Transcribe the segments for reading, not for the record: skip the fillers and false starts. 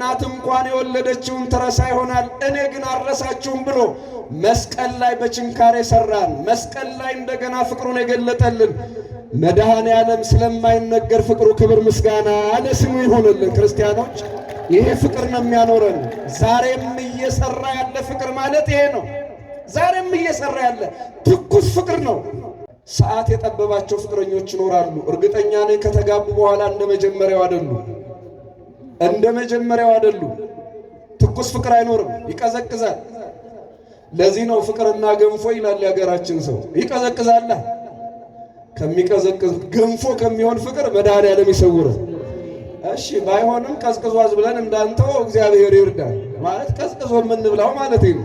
እናት እንኳን የወለደችውን ትረሳ ይሆናል፣ እኔ ግን አልረሳችሁም ብሎ መስቀል ላይ በችንካር የሰራን፣ መስቀል ላይ እንደገና ፍቅሩን የገለጠልን መድኃኔ ዓለም ስለማይነገር ፍቅሩ ክብር ምስጋና ለስሙ ይሆንልን። ክርስቲያኖች ይሄ ፍቅር ነው የሚያኖረን። ዛሬም እየሰራ ያለ ፍቅር ማለት ይሄ ነው። ዛሬም እየሰራ ያለ ትኩስ ፍቅር ነው። ሰዓት የጠበባቸው ፍቅረኞች ይኖራሉ። እርግጠኛ ነኝ ከተጋቡ በኋላ እንደ መጀመሪያው አይደሉም። ትኩስ ፍቅር አይኖርም፣ ይቀዘቅዛል። ለዚህ ነው ፍቅርና ገንፎ ይላል የሀገራችን ሰው። ይቀዘቅዛል። ከሚቀዘቅዝ ገንፎ ከሚሆን ፍቅር መድኃኔ ዓለም ይሰውረን። እሺ ባይሆንም ቀዝቅዟዝ ብለን እንዳንተው እግዚአብሔር ይርዳል። ማለት ቀዝቅዞ የምንብላው ማለት ነው።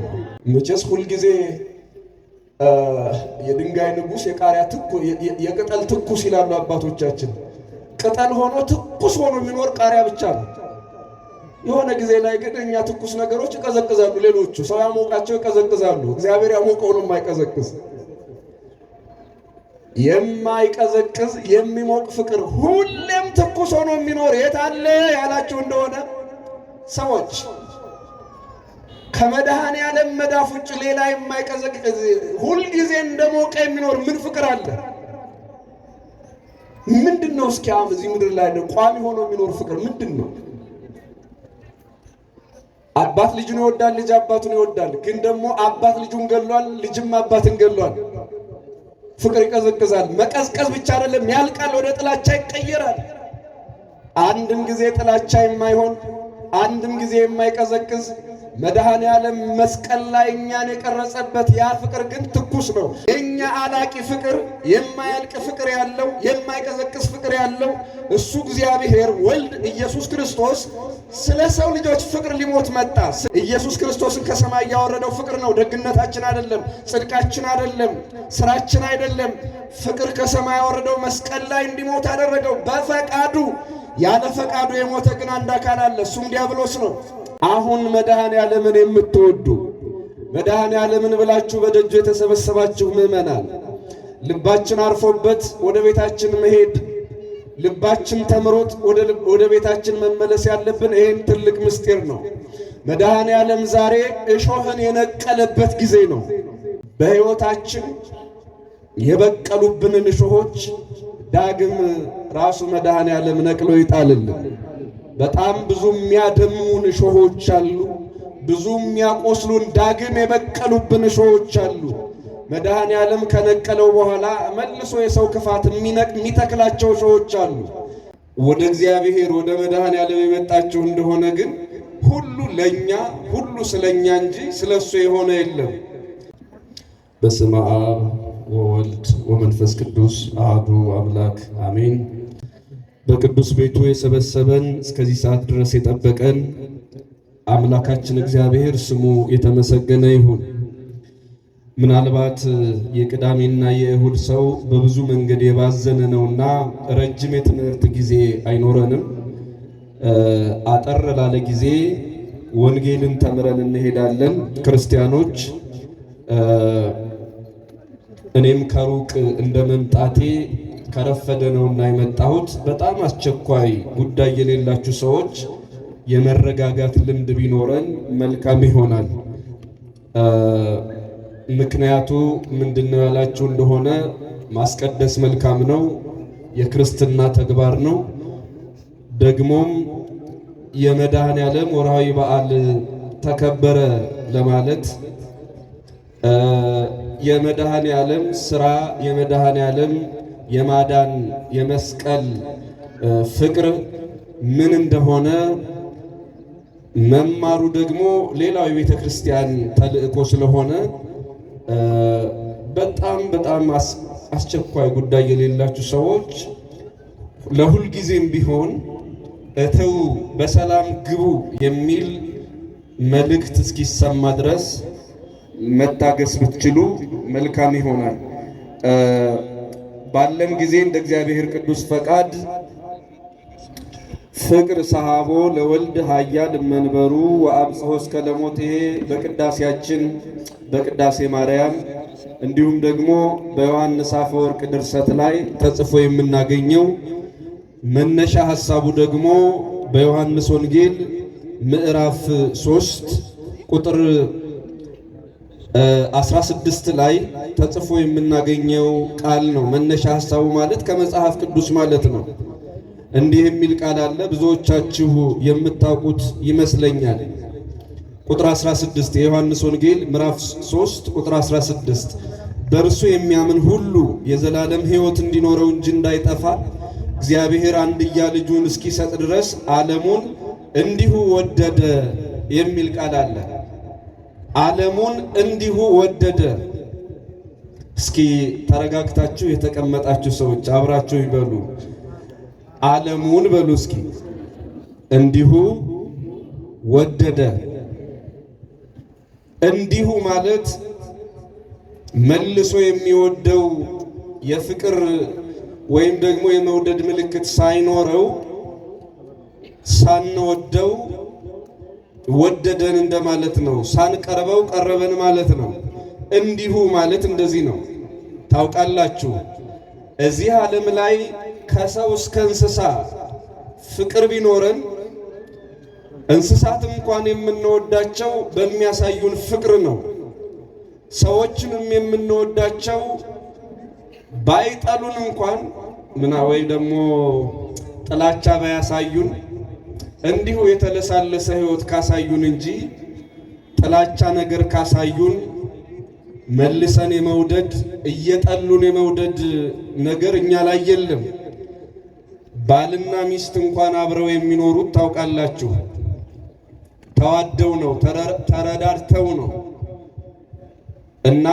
መቼስ ሁልጊዜ የድንጋይ ንጉሥ የቃሪያ የቅጠል ትኩስ ይላሉ አባቶቻችን። ቅጠል ሆኖ ትኩስ ሆኖ የሚኖር ቃሪያ ብቻ ነው። የሆነ ጊዜ ላይ ግን እኛ ትኩስ ነገሮች ይቀዘቅዛሉ። ሌሎቹ ሰው ያሞቃቸው ይቀዘቅዛሉ። እግዚአብሔር ያሞቀውን የማይቀዘቅዝ የማይቀዘቅዝ የሚሞቅ ፍቅር ሁሌም ትኩስ ሆኖ የሚኖር የት አለ ያላችሁ እንደሆነ ሰዎች ከመድኃኔ ዓለም መዳፍ ውጭ ሌላ የማይቀዘቅዝ ሁልጊዜ እንደሞቀ የሚኖር ምን ፍቅር አለ? ምንድነው? እስኪ እዚህ ምድር ላይ ቋሚ ሆኖ የሚኖር ፍቅር ምንድነው? አባት ልጁን ይወዳል፣ ልጅ አባቱን ይወዳል። ግን ደግሞ አባት ልጁን ገሏል፣ ልጅም አባትን ገሏል። ፍቅር ይቀዘቅዛል። መቀዝቀዝ ብቻ አይደለም፣ ያልቃል፣ ወደ ጥላቻ ይቀየራል። አንድም ጊዜ ጥላቻ የማይሆን አንድም ጊዜ የማይቀዘቅዝ መድኃኔ ዓለም መስቀል ላይ እኛን የቀረጸበት ያ ፍቅር ግን ትኩስ ነው። የኛ አላቂ ፍቅር፣ የማያልቅ ፍቅር ያለው፣ የማይቀዘቅዝ ፍቅር ያለው እሱ እግዚአብሔር ወልድ ኢየሱስ ክርስቶስ ስለ ሰው ልጆች ፍቅር ሊሞት መጣ። ኢየሱስ ክርስቶስን ከሰማይ ያወረደው ፍቅር ነው። ደግነታችን አይደለም፣ ጽድቃችን አይደለም፣ ስራችን አይደለም። ፍቅር ከሰማይ ያወረደው መስቀል ላይ እንዲሞት አደረገው በፈቃዱ። ያለ ፈቃዱ የሞተ ግን አንድ አካል አለ፣ እሱም ዲያብሎስ ነው። አሁን መድኃኔ ዓለምን የምትወዱ መድኃኔ ዓለምን ብላችሁ በደጁ የተሰበሰባችሁ ምእመናን ልባችን አርፎበት ወደ ቤታችን መሄድ፣ ልባችን ተምሮት ወደ ቤታችን መመለስ ያለብን ይህን ትልቅ ምስጢር ነው። መድኃኔ ዓለም ዛሬ እሾህን የነቀለበት ጊዜ ነው። በሕይወታችን የበቀሉብንን እሾሆች ዳግም ራሱ መድኃኔ ዓለም ነቅሎ ይጣልልን። በጣም ብዙ የሚያደሙን እሾሆች አሉ። ብዙ የሚያቆስሉን ዳግም የበቀሉብን እሾሆች አሉ። መድኃኔ ዓለም ከነቀለው በኋላ መልሶ የሰው ክፋት የሚተክላቸው እሾሆች አሉ። ወደ እግዚአብሔር ወደ መድኃኔ ዓለም የመጣችሁ እንደሆነ ግን ሁሉ ለኛ ሁሉ ስለኛ እንጂ ስለሱ የሆነ የለም። በስመ አብ ወወልድ ወመንፈስ ቅዱስ አሐዱ አምላክ አሜን። በቅዱስ ቤቱ የሰበሰበን እስከዚህ ሰዓት ድረስ የጠበቀን አምላካችን እግዚአብሔር ስሙ የተመሰገነ ይሁን። ምናልባት የቅዳሜና የእሁድ ሰው በብዙ መንገድ የባዘነ ነውና ረጅም የትምህርት ጊዜ አይኖረንም። አጠር ላለ ጊዜ ወንጌልን ተምረን እንሄዳለን። ክርስቲያኖች እኔም ከሩቅ እንደ መምጣቴ ከረፈደ ነውና የመጣሁት። በጣም አስቸኳይ ጉዳይ የሌላችሁ ሰዎች የመረጋጋት ልምድ ቢኖረን መልካም ይሆናል። ምክንያቱ ምንድነው ያላችሁ እንደሆነ ማስቀደስ መልካም ነው፣ የክርስትና ተግባር ነው። ደግሞም የመድኃኔ ዓለም ወርሃዊ በዓል ተከበረ ለማለት የመድኃኔ ዓለም ስራ የመድኃኔ ዓለም የማዳን የመስቀል ፍቅር ምን እንደሆነ መማሩ ደግሞ ሌላው የቤተ ክርስቲያን ተልእኮ ስለሆነ በጣም አስቸኳይ ጉዳይ የሌላችሁ ሰዎች ለሁል ጊዜም ቢሆን እተው በሰላም ግቡ የሚል መልእክት እስኪሰማ ድረስ መታገስ ብትችሉ መልካም ይሆናል። ባለን ጊዜ እንደ እግዚአብሔር ቅዱስ ፈቃድ ፍቅር ሰሃቦ ለወልድ ኃያል መንበሩ ወአብጽሖ እስከ ለሞቴ በቅዳሴያችን በቅዳሴ ማርያም እንዲሁም ደግሞ በዮሐንስ አፈወርቅ ድርሰት ላይ ተጽፎ የምናገኘው መነሻ ሐሳቡ ደግሞ በዮሐንስ ወንጌል ምዕራፍ 3 ቁጥር 16 ላይ ተጽፎ የምናገኘው ቃል ነው። መነሻ ሐሳቡ ማለት ከመጽሐፍ ቅዱስ ማለት ነው። እንዲህ የሚል ቃል አለ፣ ብዙዎቻችሁ የምታውቁት ይመስለኛል። ቁጥር 16 የዮሐንስ ወንጌል ምዕራፍ 3 ቁጥር 16 በእርሱ የሚያምን ሁሉ የዘላለም ሕይወት እንዲኖረው እንጂ እንዳይጠፋ እግዚአብሔር አንድያ ልጁን እስኪሰጥ ድረስ ዓለሙን እንዲሁ ወደደ የሚል ቃል አለ። ዓለሙን እንዲሁ ወደደ። እስኪ ተረጋግታችሁ የተቀመጣችሁ ሰዎች አብራችሁ ይበሉ። ዓለሙን በሉ እስኪ። እንዲሁ ወደደ። እንዲሁ ማለት መልሶ የሚወደው የፍቅር ወይም ደግሞ የመውደድ ምልክት ሳይኖረው ሳንወደው ወደደን እንደማለት ነው። ሳንቀርበው ቀረበን ማለት ነው። እንዲሁ ማለት እንደዚህ ነው። ታውቃላችሁ እዚህ ዓለም ላይ ከሰው እስከ እንስሳ ፍቅር ቢኖረን እንስሳት እንኳን የምንወዳቸው በሚያሳዩን ፍቅር ነው። ሰዎችንም የምንወዳቸው ባይጠሉን እንኳን ወይ ደግሞ ጥላቻ ባያሳዩን እንዲሁ የተለሳለሰ ሕይወት ካሳዩን እንጂ ጥላቻ ነገር ካሳዩን መልሰን የመውደድ እየጠሉን የመውደድ ነገር እኛ ላይ የለም። ባልና ሚስት እንኳን አብረው የሚኖሩት ታውቃላችሁ ተዋደው ነው፣ ተረዳድተው ነው። እና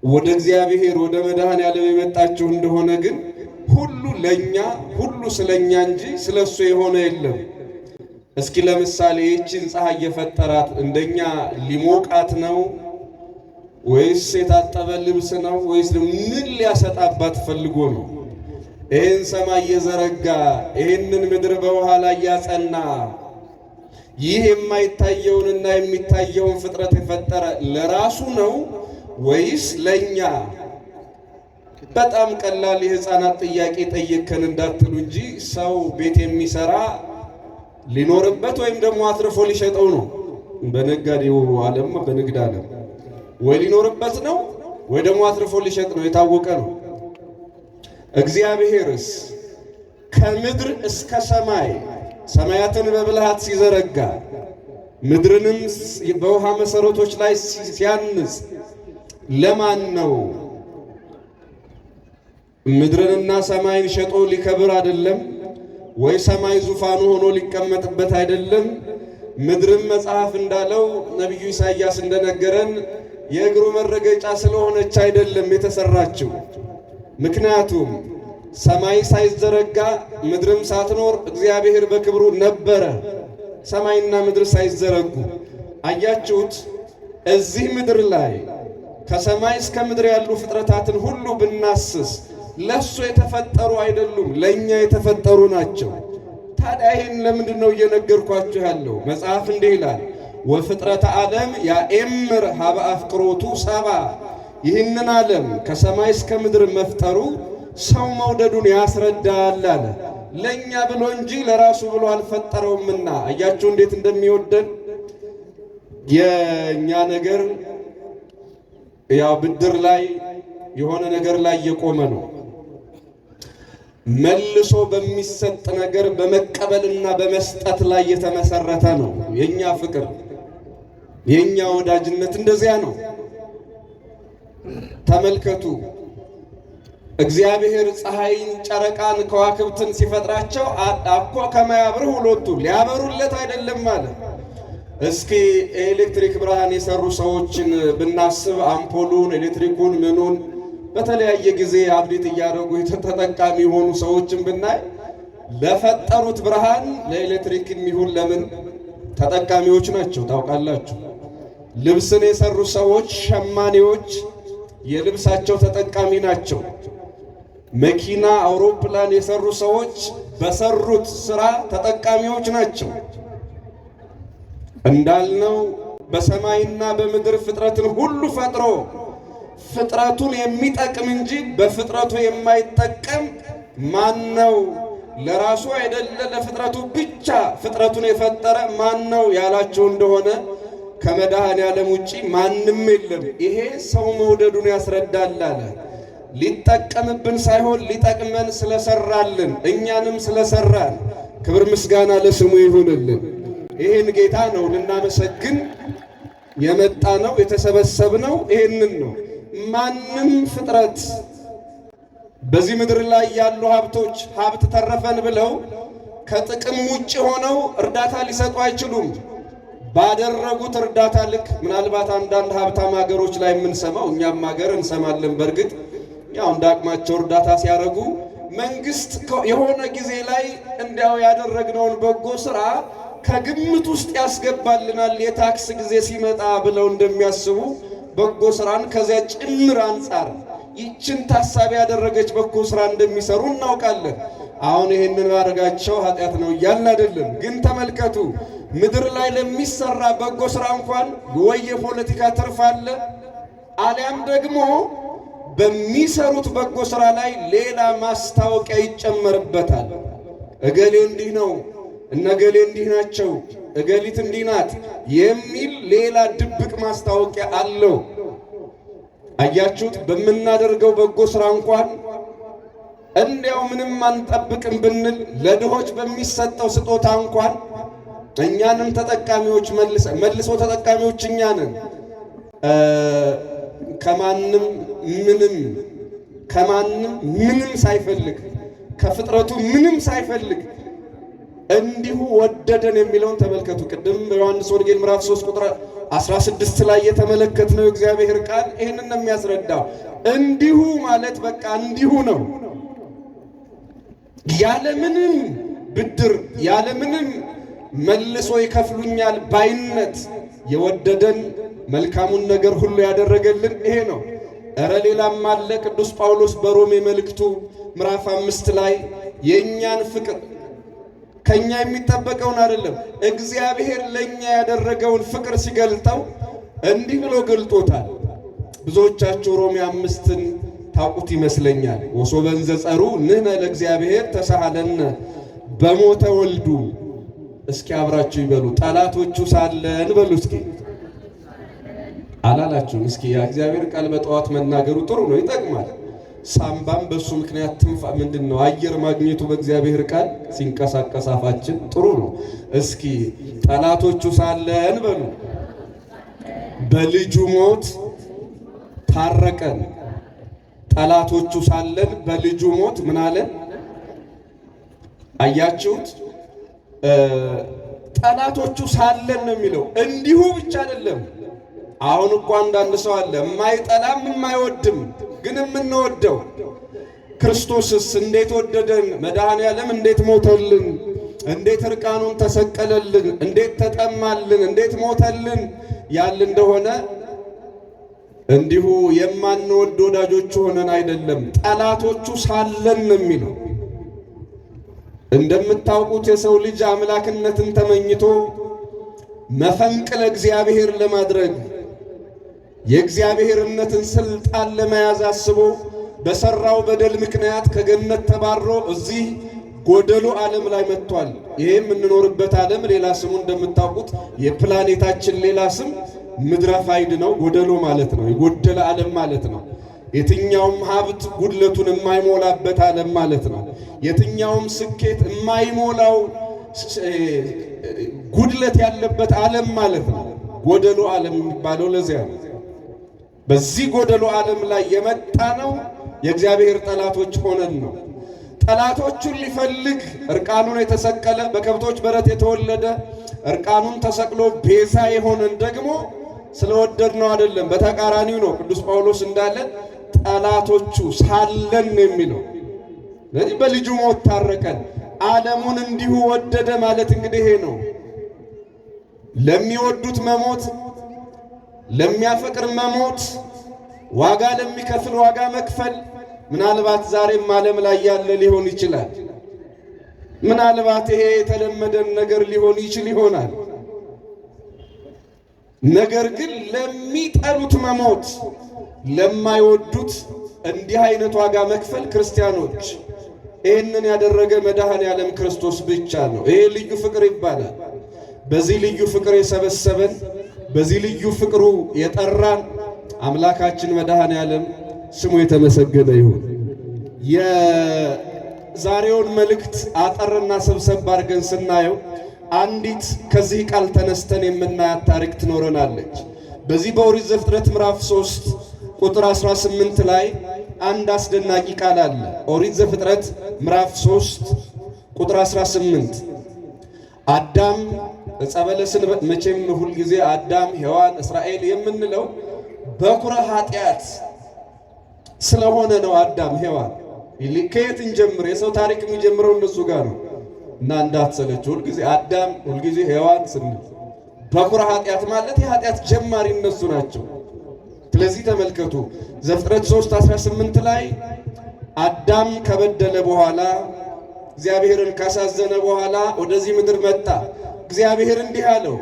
ወደ እግዚአብሔር ወደ መድኃኔዓለም የመጣችሁ እንደሆነ ግን ሁሉ ለኛ ሁሉ ስለኛ እንጂ ስለሱ የሆነ የለም። እስኪ ለምሳሌ ይህችን ፀሐይ የፈጠራት እንደኛ ሊሞቃት ነው ወይስ የታጠበ ልብስ ነው ወይስ ምን ሊያሰጣባት ፈልጎ ነው? ይህን ሰማይ የዘረጋ ይህንን ምድር በውሃ ላይ ያጸና ይህ የማይታየውንና የሚታየውን ፍጥረት የፈጠረ ለራሱ ነው ወይስ ለኛ? በጣም ቀላል የሕፃናት ጥያቄ ጠየከን እንዳትሉ እንጂ ሰው ቤት የሚሰራ ሊኖርበት ወይም ደግሞ አትርፎ ሊሸጠው ነው። በነጋዴው ዓለም በንግድ ዓለም ወይ ሊኖርበት ነው ወይ ደግሞ አትርፎ ሊሸጥ ነው፣ የታወቀ ነው። እግዚአብሔርስ ከምድር እስከ ሰማይ ሰማያትን በብልሃት ሲዘረጋ ምድርንም በውሃ መሰረቶች ላይ ሲያንጽ ለማን ነው? ምድርንና ሰማይን ሸጦ ሊከብር አይደለም ወይ? ሰማይ ዙፋኑ ሆኖ ሊቀመጥበት አይደለም? ምድርም መጽሐፍ እንዳለው ነቢዩ ኢሳይያስ እንደነገረን የእግሩ መረገጫ ስለሆነች አይደለም የተሰራችው። ምክንያቱም ሰማይ ሳይዘረጋ ምድርም ሳትኖር እግዚአብሔር በክብሩ ነበረ። ሰማይና ምድር ሳይዘረጉ አያችሁት። እዚህ ምድር ላይ ከሰማይ እስከ ምድር ያሉ ፍጥረታትን ሁሉ ብናስስ ለሱ የተፈጠሩ አይደሉም፣ ለኛ የተፈጠሩ ናቸው። ታዲያ ይህን ለምንድን ነው እየነገርኳችሁ ያለው? መጽሐፍ እንዲህ ይላል፣ ወፍጥረተ ዓለም ያኤምር ሀበ አፍቅሮቱ ሰባ። ይህንን ዓለም ከሰማይ እስከ ምድር መፍጠሩ ሰው መውደዱን ያስረዳል አለ። ለኛ ብሎ እንጂ ለራሱ ብሎ አልፈጠረውምና። አያችሁ እንዴት እንደሚወደን። የኛ ነገር ያው ብድር ላይ የሆነ ነገር ላይ የቆመ ነው። መልሶ በሚሰጥ ነገር በመቀበልና በመስጠት ላይ የተመሰረተ ነው። የኛ ፍቅር የኛ ወዳጅነት እንደዚያ ነው። ተመልከቱ፣ እግዚአብሔር ፀሐይን፣ ጨረቃን፣ ከዋክብትን ሲፈጥራቸው አኮ ከማያብርህ ሁለቱ ሊያበሩለት አይደለም ማለት። እስኪ ኤሌክትሪክ ብርሃን የሰሩ ሰዎችን ብናስብ አምፖሉን፣ ኤሌክትሪኩን፣ ምኑን በተለያየ ጊዜ አብዴት እያደረጉ ተጠቃሚ የሆኑ ሰዎችን ብናይ ለፈጠሩት ብርሃን ለኤሌክትሪክ የሚሆን ለምን ተጠቃሚዎች ናቸው ታውቃላችሁ። ልብስን የሰሩ ሰዎች ሸማኔዎች የልብሳቸው ተጠቃሚ ናቸው። መኪና፣ አውሮፕላን የሰሩ ሰዎች በሰሩት ስራ ተጠቃሚዎች ናቸው። እንዳልነው በሰማይና በምድር ፍጥረትን ሁሉ ፈጥሮ ፍጥረቱን የሚጠቅም እንጂ በፍጥረቱ የማይጠቀም ማን ነው? ለራሱ አይደለ ለፍጥረቱ ብቻ ፍጥረቱን የፈጠረ ማን ነው ያላቸው እንደሆነ ከመድኃኔዓለም ውጪ ማንም የለም። ይሄ ሰው መውደዱን ያስረዳል አለ። ሊጠቀምብን ሳይሆን ሊጠቅመን ስለሰራልን እኛንም ስለሰራን ክብር ምስጋና ለስሙ ይሁንልን። ይህን ጌታ ነው ልናመሰግን የመጣ ነው የተሰበሰብነው። ይህንን ነው ማንም ፍጥረት በዚህ ምድር ላይ ያሉ ሀብቶች ሀብት ተረፈን ብለው ከጥቅም ውጭ ሆነው እርዳታ ሊሰጡ አይችሉም። ባደረጉት እርዳታ ልክ ምናልባት አንዳንድ ሀብታም ሀገሮች ላይ የምንሰማው እኛም ሀገር እንሰማለን። በእርግጥ ያው እንደ አቅማቸው እርዳታ ሲያደርጉ መንግስት የሆነ ጊዜ ላይ እንዲያው ያደረግነውን በጎ ስራ ከግምት ውስጥ ያስገባልናል የታክስ ጊዜ ሲመጣ ብለው እንደሚያስቡ በጎ ስራን ከዚያ ጭምር አንጻር ይችን ታሳቢ ያደረገች በጎ ስራ እንደሚሰሩ እናውቃለን። አሁን ይህንን ማድረጋቸው ኃጢአት ነው እያልን አይደለም። ግን ተመልከቱ፣ ምድር ላይ ለሚሰራ በጎ ስራ እንኳን ወይ የፖለቲካ ትርፍ አለ፣ አሊያም ደግሞ በሚሰሩት በጎ ስራ ላይ ሌላ ማስታወቂያ ይጨመርበታል። እገሌ እንዲህ ነው፣ እነገሌ እንዲህ ናቸው፣ እገሊት እንዲህ ናት የሚል ሌላ ድብቅ ማስታወቂያ አለው። አያችሁት? በምናደርገው በጎ ስራ እንኳን እንዲያው ምንም አንጠብቅም ብንል ለድሆች በሚሰጠው ስጦታ እንኳን እኛንም ተጠቃሚዎች መልሶ ተጠቃሚዎች እኛንን ከማንም ምንም ሳይፈልግ ከፍጥረቱ ምንም ሳይፈልግ እንዲሁ ወደደን የሚለውን ተመልከቱ። ቅድም በዮሐንስ ወንጌል ምዕራፍ 3 ቁጥር 16 ላይ የተመለከትነው እግዚአብሔር ቃል ይህንን ነው የሚያስረዳው። እንዲሁ ማለት በቃ እንዲሁ ነው፣ ያለምንም ብድር ያለምንም መልሶ ይከፍሉኛል ባይነት የወደደን መልካሙን ነገር ሁሉ ያደረገልን ይሄ ነው። እረ ሌላም አለ። ቅዱስ ጳውሎስ በሮሜ መልእክቱ ምዕራፍ 5 ላይ የእኛን ፍቅር ከኛ የሚጠበቀውን አይደለም እግዚአብሔር ለኛ ያደረገውን ፍቅር ሲገልጠው እንዲህ ብሎ ገልጦታል። ብዙዎቻችሁ ሮሜ 5ን ታውቁት ይመስለኛል። ወሶበን ዘጸሩ ንሕነ ለእግዚአብሔር ተሳሃለነ በሞተ ወልዱ። እስኪ አብራችሁ ይበሉ። ጠላቶቹ ሳለን በሉ እስኪ አላላችሁም? እስኪ የእግዚአብሔር ቃል በጠዋት መናገሩ ጥሩ ነው፣ ይጠቅማል። ሳምባም በሱ ምክንያት ትንፋ ምንድነው አየር ማግኘቱ በእግዚአብሔር ቃል ሲንቀሳቀስ አፋችን ጥሩ ነው። እስኪ ጠላቶቹ ሳለን በሉ በልጁ ሞት ታረቀን። ጠላቶቹ ሳለን በልጁ ሞት ምን አለን? አያችሁት? ጠላቶቹ ሳለን ነው የሚለው። እንዲሁ ብቻ አይደለም። አሁን እኮ አንዳንድ ሰው አለ የማይጠላም የማይወድም ግን የምንወደው። ክርስቶስስ እንዴት ወደደን? መድኃኔዓለም እንዴት ሞተልን? እንዴት እርቃኑን ተሰቀለልን? እንዴት ተጠማልን? እንዴት ሞተልን? ያል እንደሆነ እንዲሁ የማንወድ ወዳጆቹ ሆነን አይደለም፣ ጠላቶቹ ሳለን ነው የሚለው። እንደምታውቁት የሰው ልጅ አምላክነትን ተመኝቶ መፈንቅለ እግዚአብሔር ለማድረግ የእግዚአብሔርነትን ስልጣን ለመያዝ አስቦ በሰራው በደል ምክንያት ከገነት ተባሮ እዚህ ጎደሎ ዓለም ላይ መጥቷል። ይሄ የምንኖርበት ዓለም ሌላ ስሙ እንደምታውቁት የፕላኔታችን ሌላ ስም ምድረ ፋይድ ነው። ጎደሎ ማለት ነው፣ የጎደለ ዓለም ማለት ነው። የትኛውም ሀብት ጉድለቱን የማይሞላበት ዓለም ማለት ነው። የትኛውም ስኬት የማይሞላው ጉድለት ያለበት ዓለም ማለት ነው። ጎደሎ ዓለም የሚባለው ለዚያ ነው። በዚህ ጎደሎ ዓለም ላይ የመጣ ነው የእግዚአብሔር ጠላቶች ሆነን ነው። ጠላቶቹን ሊፈልግ እርቃኑን የተሰቀለ በከብቶች በረት የተወለደ እርቃኑን ተሰቅሎ ቤዛ የሆነን ደግሞ ስለወደድ ነው አይደለም፣ በተቃራኒው ነው። ቅዱስ ጳውሎስ እንዳለ ጠላቶቹ ሳለን የሚለው ስለዚህ በልጁ ሞት ታረቀን። ዓለሙን እንዲሁ ወደደ ማለት እንግዲህ ይሄ ነው። ለሚወዱት መሞት፣ ለሚያፈቅር መሞት፣ ዋጋ ለሚከፍል ዋጋ መክፈል። ምናልባት ዛሬም ዓለም ላይ ያለ ሊሆን ይችላል። ምናልባት ይሄ የተለመደን ነገር ሊሆን ይችል ይሆናል። ነገር ግን ለሚጠሉት መሞት፣ ለማይወዱት እንዲህ አይነት ዋጋ መክፈል ክርስቲያኖች ይህንን ያደረገ መድኃኔዓለም ክርስቶስ ብቻ ነው። ይሄ ልዩ ፍቅር ይባላል። በዚህ ልዩ ፍቅር የሰበሰበን፣ በዚህ ልዩ ፍቅሩ የጠራን አምላካችን መድኃኔዓለም ስሙ የተመሰገነ ይሁን። የዛሬውን መልእክት አጠርና ሰብሰብ አድርገን ስናየው አንዲት ከዚህ ቃል ተነስተን የምናያት ታሪክ ትኖረናለች። በዚህ በኦሪት ዘፍጥረት ምዕራፍ 3 ቁጥር 18 ላይ አንድ አስደናቂ ቃል አለ። ኦሪት ዘፍጥረት ምዕራፍ 3 ቁጥር 18 አዳም ዕፀ በለስን መቼም ሁል ጊዜ አዳም፣ ሔዋን፣ እስራኤል የምንለው በኩረ ኃጢአት ስለሆነ ነው። አዳም ሔዋን ከየት እንጀምር? የሰው ታሪክ የሚጀምረው እነሱ ጋር ነው እና እንዳትሰለችው ሁልጊዜ አዳም ሁልጊዜ ሔዋን ስንል በኩረ ኃጢአት ማለት የኃጢአት ጀማሪ እነሱ ናቸው። ስለዚህ ተመልከቱ ዘፍጥረት 3:18 ላይ አዳም ከበደለ በኋላ እግዚአብሔርን ካሳዘነ በኋላ ወደዚህ ምድር መጣ። እግዚአብሔር እንዲህ አለው፣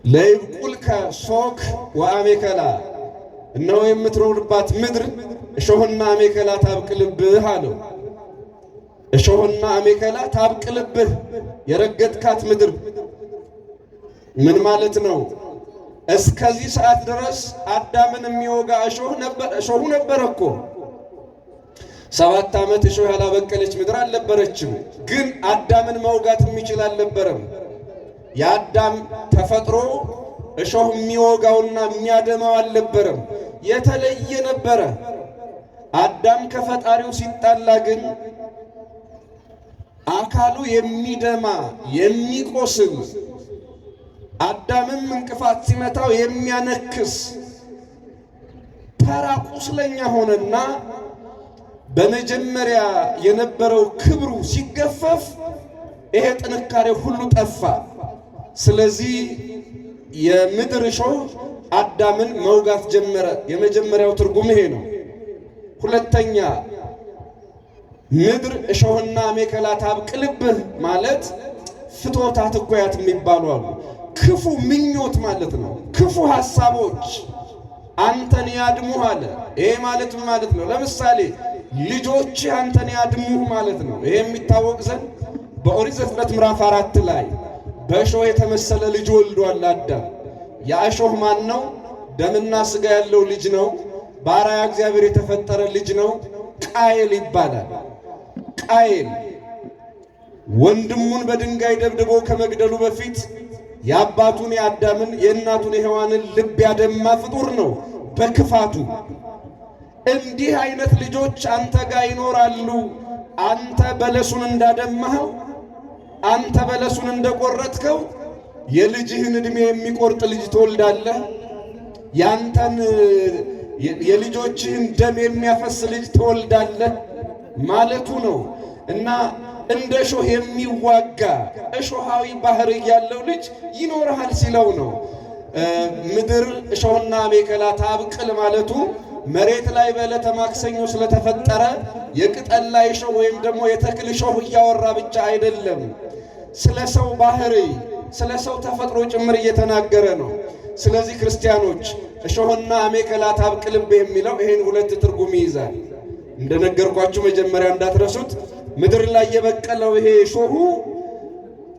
ለይብቁልከ ሶክ ወአሜከላ፣ እነሆ የምትኖርባት ምድር እሾህና አሜከላ ታብቅልብህ አለው። እሾህና አሜከላ ታብቅልብህ፣ የረገጥካት ምድር ምን ማለት ነው? እስከዚህ ሰዓት ድረስ አዳምን የሚወጋ እሾሁ ነበረ እኮ። 7 ዓመት እሾህ ያላበቀለች ምድር አልነበረችም። ግን አዳምን መውጋት የሚችል አልነበረም። የአዳም ተፈጥሮ እሾህ የሚወጋውና የሚያደማው አልነበረም፣ የተለየ ነበረ። አዳም ከፈጣሪው ሲጣላ ግን አካሉ የሚደማ የሚቆስል፣ አዳምም እንቅፋት ሲመታው የሚያነክስ ተራ ቁስለኛ ሆነና በመጀመሪያ የነበረው ክብሩ ሲገፈፍ ይሄ ጥንካሬ ሁሉ ጠፋ። ስለዚህ የምድር እሾህ አዳምን መውጋት ጀመረ። የመጀመሪያው ትርጉም ይሄ ነው። ሁለተኛ ምድር እሾህና አሜከላ ታብቅልብህ ማለት ፍትወታት እኩያት የሚባሉ አሉ። ክፉ ምኞት ማለት ነው። ክፉ ሐሳቦች አንተን ያድሙህ አለ። ይሄ ማለት ምን ማለት ነው? ለምሳሌ ልጆች አንተን ያድሙህ ማለት ነው። ይሄ የሚታወቅ ዘንድ በኦሪት ዘፍጥረት ምዕራፍ 4 ላይ በእሾህ የተመሰለ ልጅ ወልዷል አዳም። ያ እሾህ ማን ነው? ደምና ሥጋ ያለው ልጅ ነው። በአርአያ እግዚአብሔር የተፈጠረ ልጅ ነው። ቃየል ይባላል። ቃየል ወንድሙን በድንጋይ ደብድቦ ከመግደሉ በፊት የአባቱን የአዳምን የእናቱን የሔዋንን ልብ ያደማ ፍጡር ነው በክፋቱ። እንዲህ አይነት ልጆች አንተ ጋር ይኖራሉ። አንተ በለሱን እንዳደማኸው፣ አንተ በለሱን እንደቆረጥከው የልጅህን ዕድሜ የሚቆርጥ ልጅ ትወልዳለህ። ያንተን የልጆችህን ደም የሚያፈስ ልጅ ትወልዳለህ ማለቱ ነው። እና እንደ እሾህ የሚዋጋ እሾሃዊ ባህሪ ያለው ልጅ ይኖርሃል ሲለው ነው። ምድር እሾህና አሜከላ ታብቅል ማለቱ መሬት ላይ በዕለተ ማክሰኞ ስለተፈጠረ የቅጠል ላይ እሾህ ወይም ደግሞ የተክል እሾህ እያወራ ብቻ አይደለም። ስለ ሰው ባህሪ፣ ስለ ሰው ተፈጥሮ ጭምር እየተናገረ ነው። ስለዚህ ክርስቲያኖች እሾህና አሜከላ ታብቅልብህ የሚለው ይሄን ሁለት ትርጉም ይይዛል። እንደነገርኳችሁ መጀመሪያ እንዳትረሱት፣ ምድር ላይ የበቀለው ይሄ እሾሁ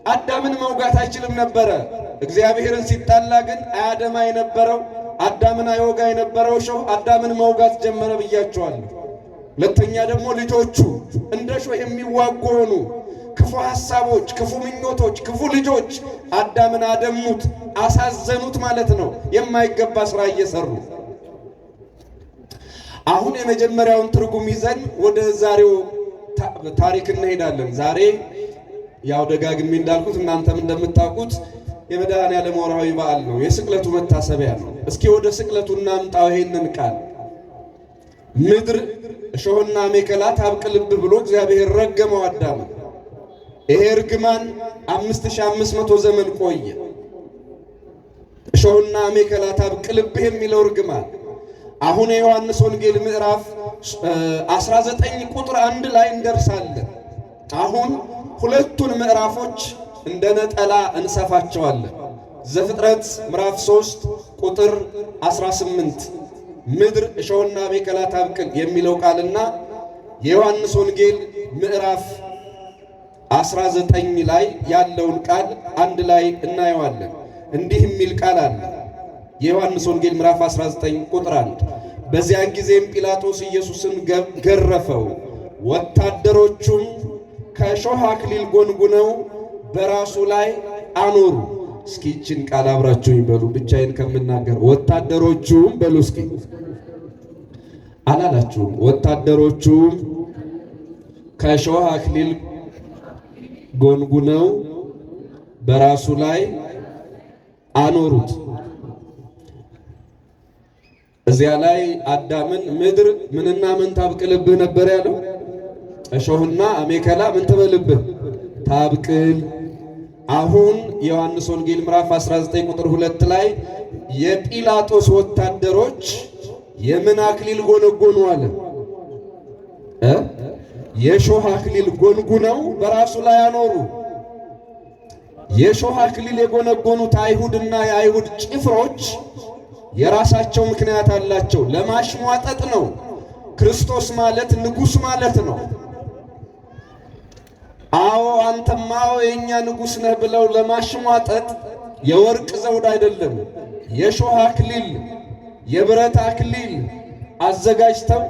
አዳምን መውጋት አይችልም ነበረ። እግዚአብሔርን ሲጣላ ግን አያደማ የነበረው አዳምን አይወጋ የነበረው እሾህ አዳምን መውጋት ጀመረ ብያቸዋለሁ። ሁለተኛ ደግሞ ልጆቹ እንደ እሾህ የሚዋጉ ሆኑ። ክፉ ሐሳቦች፣ ክፉ ምኞቶች፣ ክፉ ልጆች አዳምን አደሙት፣ አሳዘኑት ማለት ነው። የማይገባ ሥራ እየሰሩ አሁን የመጀመሪያውን ትርጉም ይዘን ወደ ዛሬው ታሪክ እንሄዳለን። ዛሬ ያው ደጋግሜ እንዳልኩት እናንተም እንደምታውቁት የመድኃኔዓለም ወርሃዊ በዓል ነው። የስቅለቱ መታሰቢያ ነው። እስኪ ወደ ስቅለቱ እናምጣው ይሄንን ቃል። ምድር እሾህና አሜከላ ታብቅልብህ ብሎ እግዚአብሔር ረገመው አዳምን። ይሄ እርግማን 5500 ዘመን ቆየ። እሾህና አሜከላ ታብቅልብህ የሚለው እርግማን አሁን የዮሐንስ ወንጌል ምዕራፍ 19 ቁጥር 1 ላይ እንደርሳለን። አሁን ሁለቱን ምዕራፎች እንደ ነጠላ እንሰፋቸዋለን። ዘፍጥረት ምዕራፍ 3 ቁጥር 18 ምድር እሾህና አሜከላ ታብቅል የሚለው ቃልና የዮሐንስ ወንጌል ምዕራፍ 19 ላይ ያለውን ቃል አንድ ላይ እናየዋለን። እንዲህ የሚል ቃል አለ። የዮሐንስ ወንጌል ምዕራፍ 19 ቁጥር 1 በዚያን ጊዜም ጲላጦስ ኢየሱስን ገረፈው፣ ወታደሮቹም ከእሾህ አክሊል ጎንጉነው በራሱ ላይ አኖሩ። እስኪ ይህችን ቃል አብራችሁኝ በሉ፣ ብቻዬን ከምናገር። ወታደሮቹም በሉ እስኪ፣ አላላችሁም? ወታደሮቹም ከእሾህ አክሊል ጎንጉነው በራሱ ላይ አኖሩት። እዚያ ላይ አዳምን ምድር ምንና ምን ታብቅልብህ ነበር ያለው? እሾህና አሜከላ ምን ትበልብህ? ታብቅል። አሁን የዮሐንስ ወንጌል ምዕራፍ 19 ቁጥር 2 ላይ የጲላጦስ ወታደሮች የምን አክሊል ጎነጎኑ አለ? የእሾህ አክሊል ጎንጉነው በራሱ ላይ አኖሩ። የእሾህ አክሊል የጎነጎኑት አይሁድና የአይሁድ ጭፍሮች የራሳቸው ምክንያት አላቸው። ለማሽሟጠጥ ነው። ክርስቶስ ማለት ንጉሥ ማለት ነው። አዎ አንተማ የኛ ንጉሥ ነህ ብለው ለማሽሟጠጥ የወርቅ ዘውድ አይደለም፣ የእሾህ አክሊል የብረት አክሊል አዘጋጅተው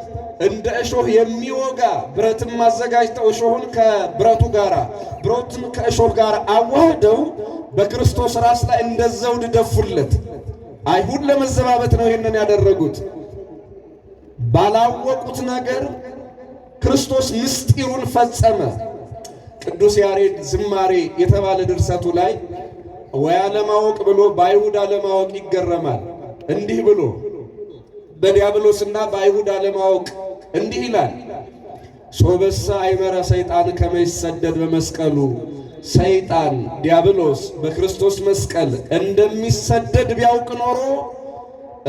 እንደ እሾህ የሚወጋ ብረትም አዘጋጅተው እሾሁን ከብረቱ ጋር ብረቱን ከእሾህ ጋር አዋህደው በክርስቶስ ራስ ላይ እንደ ዘውድ ደፉለት። አይሁድ ለመዘባበት ነው ይሄንን ያደረጉት። ባላወቁት ነገር ክርስቶስ ምስጢሩን ፈጸመ። ቅዱስ ያሬድ ዝማሬ የተባለ ድርሰቱ ላይ ወይ አለማወቅ ብሎ በአይሁድ አለማወቅ ይገረማል። እንዲህ ብሎ በዲያብሎስና በአይሁድ አለማወቅ እንዲህ ይላል። ሶበሳ አይመረ ሰይጣን ከመይሰደድ በመስቀሉ፣ ሰይጣን ዲያብሎስ በክርስቶስ መስቀል እንደሚሰደድ ቢያውቅ ኖሮ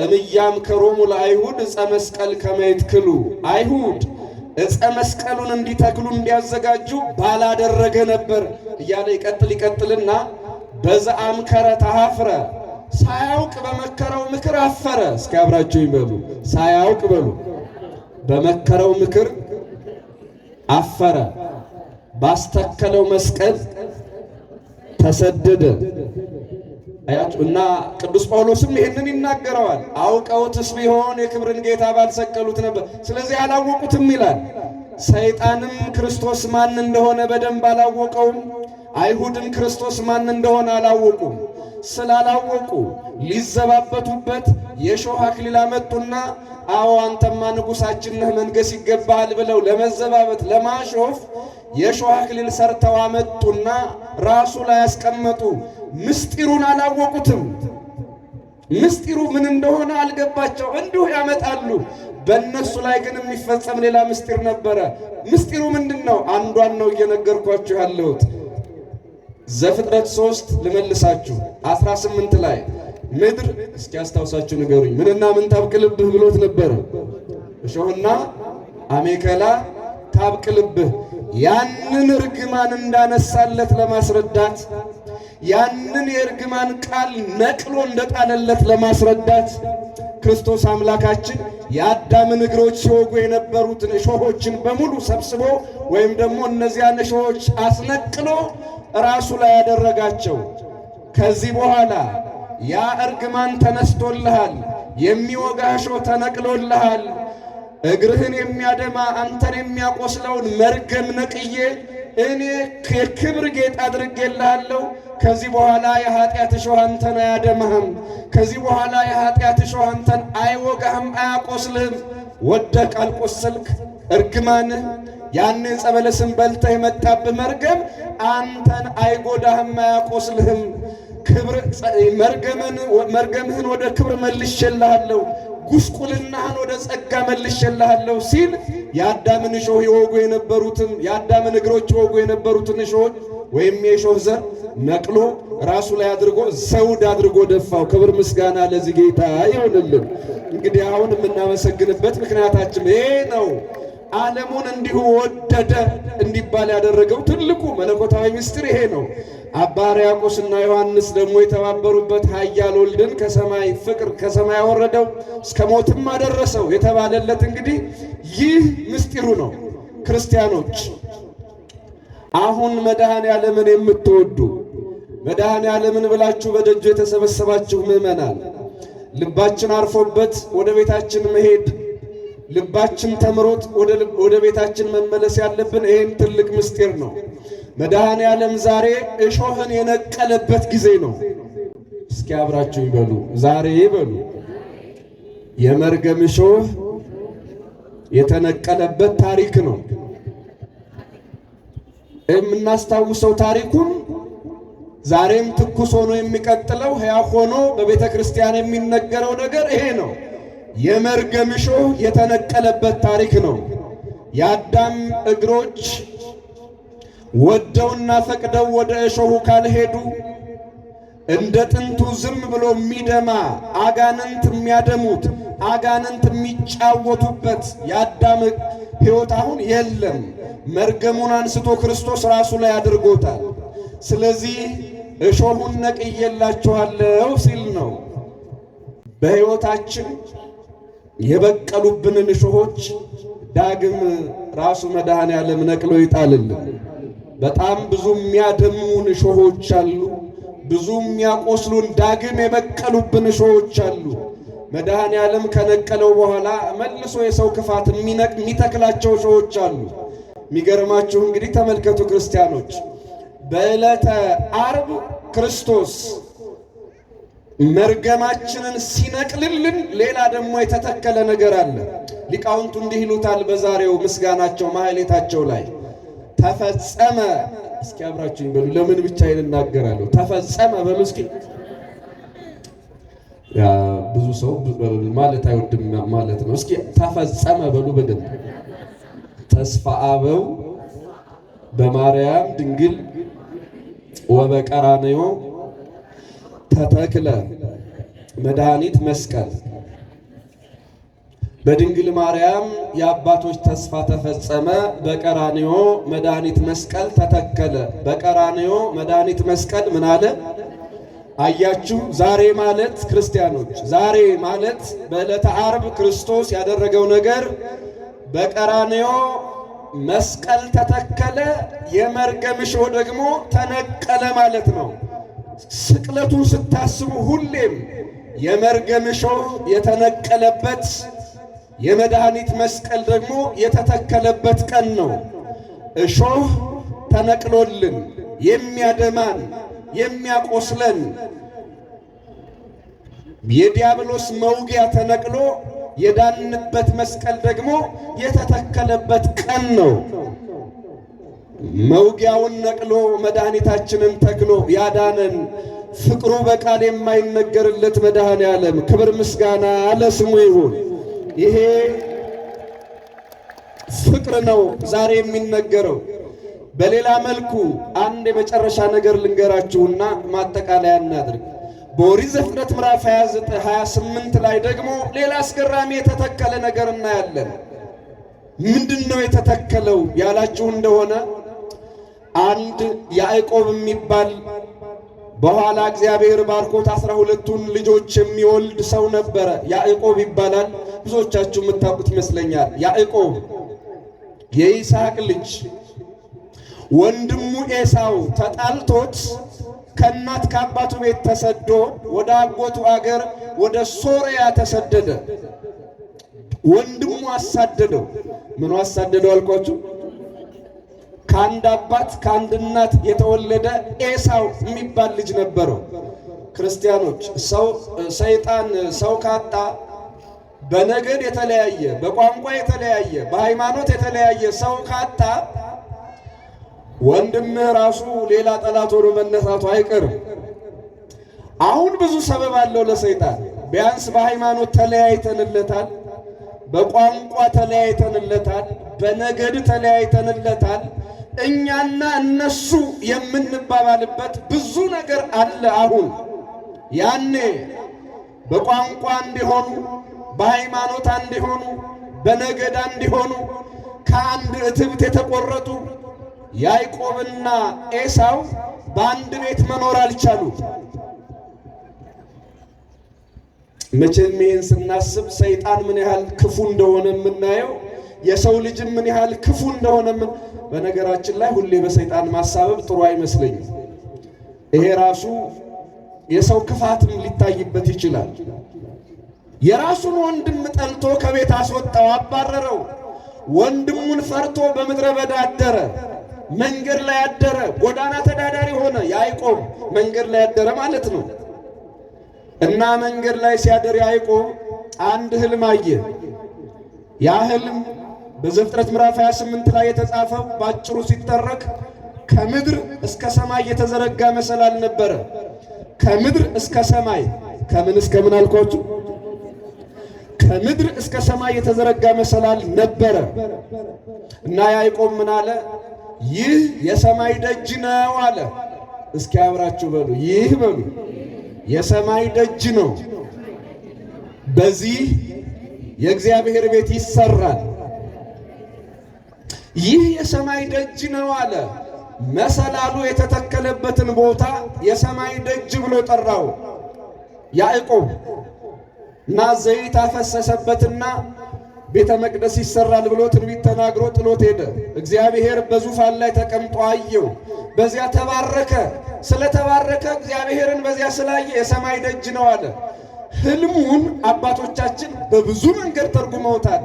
እምያም ከሮሙ ለአይሁድ ዕፀ መስቀል ከመይትክሉ፣ አይሁድ ዕፀ መስቀሉን እንዲተክሉ እንዲያዘጋጁ ባላደረገ ነበር እያለ ይቀጥልና በዘአምከረ ተሐፍረ፣ ሳያውቅ በመከረው ምክር አፈረ። እስኪ አብራችሁ ይበሉ፣ ሳያውቅ በሉ፣ በመከረው ምክር አፈረ፣ ባስተከለው መስቀል ተሰደደ። አያችሁ። እና ቅዱስ ጳውሎስም ይህንን ይናገረዋል። አውቀውትስ ቢሆን የክብርን ጌታ ባልሰቀሉት ነበር፣ ስለዚህ አላወቁትም ይላል። ሰይጣንም ክርስቶስ ማን እንደሆነ በደንብ አላወቀውም። አይሁድም ክርስቶስ ማን እንደሆነ አላወቁም። ስላላወቁ ሊዘባበቱበት የእሾህ አክሊል አመጡና አዎ አንተማ ንጉሣችን ነህ መንገስ ይገባሃል ብለው ለመዘባበት ለማሾፍ የእሾህ አክሊል ሰርተው አመጡና ራሱ ላይ ያስቀመጡ። ምስጢሩን አላወቁትም። ምስጢሩ ምን እንደሆነ አልገባቸው፣ እንዲሁ ያመጣሉ። በእነሱ ላይ ግን የሚፈጸም ሌላ ምስጢር ነበረ። ምስጢሩ ምንድን ነው? አንዷን ነው እየነገርኳችሁ ያለሁት። ዘፍጥረት 3 ልመልሳችሁ 18 ላይ ምድር እስኪ አስታውሳችሁ ንገሩኝ፣ ምንና ምን ታብቅልብህ ብሎት ነበረ? እሾህና አሜከላ ታብቅልብህ። ያንን እርግማን እንዳነሳለት ለማስረዳት፣ ያንን የእርግማን ቃል ነቅሎ እንደጣለለት ለማስረዳት ክርስቶስ አምላካችን የአዳምን እግሮች ሲወጉ የነበሩትን እሾሆችን በሙሉ ሰብስቦ ወይም ደግሞ እነዚያን እሾሆች አስነቅሎ ራሱ ላይ ያደረጋቸው። ከዚህ በኋላ ያ እርግማን ተነስቶልሃል፣ የሚወጋ እሾህ ተነቅሎልሃል፣ እግርህን የሚያደማ አንተን የሚያቆስለውን መርገም ነቅዬ እኔ የክብር ጌጥ አድርጌልሃለሁ። ከዚህ በኋላ የኃጢአት እሾህ አንተን አያደማህም። ከዚህ በኋላ የኃጢአት እሾህ አንተን አይወጋህም፣ አያቆስልህም። ወደቅ አልቆሰልክ። እርግማንህ ያን ዕፀ በለስን በልተህ የመጣብህ መርገም አንተን አይጎዳህም፣ አያቆስልህም። መርገምህን ወደ ክብር መልሼልሃለሁ፣ ጉስቁልናህን ወደ ጸጋ መልሼልሃለሁ ሲል የአዳምን እሾህ ይወጉ የነበሩትን የአዳምን እግሮች ይወጉ የነበሩትን እሾህ ወይም የእሾህ ዘር ነቅሎ ራሱ ላይ አድርጎ ዘውድ አድርጎ ደፋው። ክብር ምስጋና ለዚህ ጌታ ይሁንልን። እንግዲህ አሁን የምናመሰግንበት ምክንያታችን ይሄ ነው። ዓለሙን እንዲሁ ወደደ እንዲባል ያደረገው ትልቁ መለኮታዊ ምስጢር ይሄ ነው። አባ ሕርያቆስና ዮሐንስ ደግሞ የተባበሩበት ኃያል ወልድን ከሰማይ ፍቅር ከሰማይ ያወረደው እስከ ሞትም አደረሰው የተባለለት እንግዲህ ይህ ምስጢሩ ነው። ክርስቲያኖች አሁን መድኃኔ ዓለምን የምትወዱ መድኃኔ ዓለምን ብላችሁ በደጁ የተሰበሰባችሁ ምእመናን ልባችን አርፎበት ወደ ቤታችን መሄድ ልባችን ተምሮት ወደ ቤታችን መመለስ ያለብን ይሄን ትልቅ ምስጢር ነው። መድኃኔ ዓለም ዛሬ እሾህን የነቀለበት ጊዜ ነው። እስኪ አብራችሁ ይበሉ፣ ዛሬ ይበሉ። የመርገም እሾህ የተነቀለበት ታሪክ ነው። የምናስታውሰው ታሪኩን ዛሬም ትኩስ ሆኖ የሚቀጥለው ሕያው ሆኖ በቤተ ክርስቲያን የሚነገረው ነገር ይሄ ነው። የመርገም እሾህ የተነቀለበት ታሪክ ነው። የአዳም እግሮች ወደውና ፈቅደው ወደ እሾሁ ካልሄዱ እንደ ጥንቱ ዝም ብሎ የሚደማ አጋንንት የሚያደሙት አጋንንት የሚጫወቱበት የአዳም ሕይወት አሁን የለም። መርገሙን አንስቶ ክርስቶስ ራሱ ላይ አድርጎታል። ስለዚህ እሾሁን ነቅዬላችኋለሁ ሲል ነው። በሕይወታችን የበቀሉብንን እሾሆች ዳግም ራሱ መድኃኔ ዓለም ነቅሎ ይጣልልን። በጣም ብዙ የሚያደሙን እሾሆች አሉ። ብዙ የሚያቆስሉን ዳግም የበቀሉብን እሾሆች አሉ። መድኃኔ ዓለም ከነቀለው በኋላ መልሶ የሰው ክፋት የሚተክላቸው እሾሆች አሉ። የሚገርማችሁ እንግዲህ ተመልከቱ ክርስቲያኖች፣ በዕለተ ዓርብ ክርስቶስ መርገማችንን ሲነቅልልን ሌላ ደግሞ የተተከለ ነገር አለ። ሊቃውንቱ እንዲህ ይሉታል በዛሬው ምስጋናቸው ማህሌታቸው ላይ ተፈጸመ። እስኪ አብራችሁኝ በሉ። ለምን ብቻዬን እናገራለሁ? ተፈጸመ በሉ እስኪ። ያ ብዙ ሰው ማለት አይወድም ማለት ነው። እስኪ ተፈጸመ በሉ በደንብ። ተስፋ አበው በማርያም ድንግል ወበቀራንዮ ተተክለ መድኃኒት መስቀል። በድንግል ማርያም የአባቶች ተስፋ ተፈጸመ፣ በቀራንዮ መድኃኒት መስቀል ተተከለ። በቀራንዮ መድኃኒት መስቀል ምን አለ? አያችሁ፣ ዛሬ ማለት ክርስቲያኖች፣ ዛሬ ማለት በዕለተ ዓርብ ክርስቶስ ያደረገው ነገር በቀራንዮ መስቀል ተተከለ፣ የመርገም እሾህ ደግሞ ተነቀለ ማለት ነው። ስቅለቱን ስታስቡ ሁሌም የመርገም እሾህ የተነቀለበት የመድኃኒት መስቀል ደግሞ የተተከለበት ቀን ነው። እሾህ ተነቅሎልን የሚያደማን የሚያቆስለን የዲያብሎስ መውጊያ ተነቅሎ የዳንበት መስቀል ደግሞ የተተከለበት ቀን ነው። መውጊያውን ነቅሎ መድኃኒታችንን ተክሎ ያዳነን ፍቅሩ በቃል የማይነገርለት መድኃኔ ዓለም ክብር ምስጋና ለስሙ ይሁን። ይሄ ፍቅር ነው ዛሬ የሚነገረው። በሌላ መልኩ አንድ የመጨረሻ ነገር ልንገራችሁና ማጠቃለያ እናድርግ። በኦሪት ዘፍጥረት ምዕራፍ 28 ላይ ደግሞ ሌላ አስገራሚ የተተከለ ነገር እናያለን። ምንድነው የተተከለው ያላችሁ እንደሆነ አንድ ያዕቆብ የሚባል በኋላ እግዚአብሔር ባርኮት 12ቱን ልጆች የሚወልድ ሰው ነበረ። ያዕቆብ ይባላል። ብዙዎቻችሁ የምታውቁት ይመስለኛል። ያዕቆብ የይስሐቅ ልጅ ወንድሙ ኤሳው ተጣልቶት ከእናት ከአባቱ ቤት ተሰዶ ወደ አጎቱ አገር ወደ ሶርያ ተሰደደ። ወንድሙ አሳደደው። ምኑ አሳደደው አልኳችሁ? ከአንድ አባት ከአንድ እናት የተወለደ ኤሳው የሚባል ልጅ ነበረው። ክርስቲያኖች፣ ሰይጣን ሰው ካጣ በነገድ የተለያየ፣ በቋንቋ የተለያየ፣ በሃይማኖት የተለያየ ሰው ካጣ ወንድምህ ራሱ ሌላ ጠላት ሆኖ መነሳቱ አይቀርም። አሁን ብዙ ሰበብ አለው ለሰይጣን። ቢያንስ በሃይማኖት ተለያይተንለታል፣ በቋንቋ ተለያይተንለታል፣ በነገድ ተለያይተንለታል። እኛና እነሱ የምንባባልበት ብዙ ነገር አለ። አሁን ያኔ በቋንቋ እንዲሆኑ፣ በሃይማኖት እንዲሆኑ፣ በነገድ እንዲሆኑ ከአንድ እትብት የተቆረጡ ያዕቆብና ኤሳው በአንድ ቤት መኖር አልቻሉም። መቼም ይህን ስናስብ ሰይጣን ምን ያህል ክፉ እንደሆነ የምናየው የሰው ልጅ ምን ያህል ክፉ እንደሆነ በነገራችን ላይ ሁሌ በሰይጣን ማሳበብ ጥሩ አይመስለኝም። ይሄ ራሱ የሰው ክፋትም ሊታይበት ይችላል። የራሱን ወንድም ጠልቶ ከቤት አስወጣው፣ አባረረው። ወንድሙን ፈርቶ በምድረ በዳ አደረ፣ መንገድ ላይ አደረ፣ ጎዳና ተዳዳሪ ሆነ። ያዕቆብ መንገድ ላይ አደረ ማለት ነው። እና መንገድ ላይ ሲያደር ያዕቆብ አንድ ህልም አየ። ያ ህልም በዘፍጥረት ምዕራፍ 28 ላይ የተጻፈው ባጭሩ ሲተረክ ከምድር እስከ ሰማይ የተዘረጋ መሰላል ነበረ። ከምድር እስከ ሰማይ፣ ከምን እስከ ምን አልኳችሁ? ከምድር እስከ ሰማይ የተዘረጋ መሰላል ነበረ። እና ያዕቆብ ምን አለ? ይህ የሰማይ ደጅ ነው አለ። እስኪ አብራችሁ በሉ፣ ይህ በሉ፣ የሰማይ ደጅ ነው። በዚህ የእግዚአብሔር ቤት ይሰራል። ይህ የሰማይ ደጅ ነው አለ። መሰላሉ የተተከለበትን ቦታ የሰማይ ደጅ ብሎ ጠራው ያዕቆብ። እና ዘይት አፈሰሰበትና ቤተ መቅደስ ይሰራል ብሎ ትንቢት ተናግሮ ጥሎት ሄደ። እግዚአብሔር በዙፋን ላይ ተቀምጦ አየው። በዚያ ተባረከ። ስለተባረከ እግዚአብሔርን በዚያ ስላየ የሰማይ ደጅ ነው አለ። ህልሙን አባቶቻችን በብዙ መንገድ ተርጉመውታል።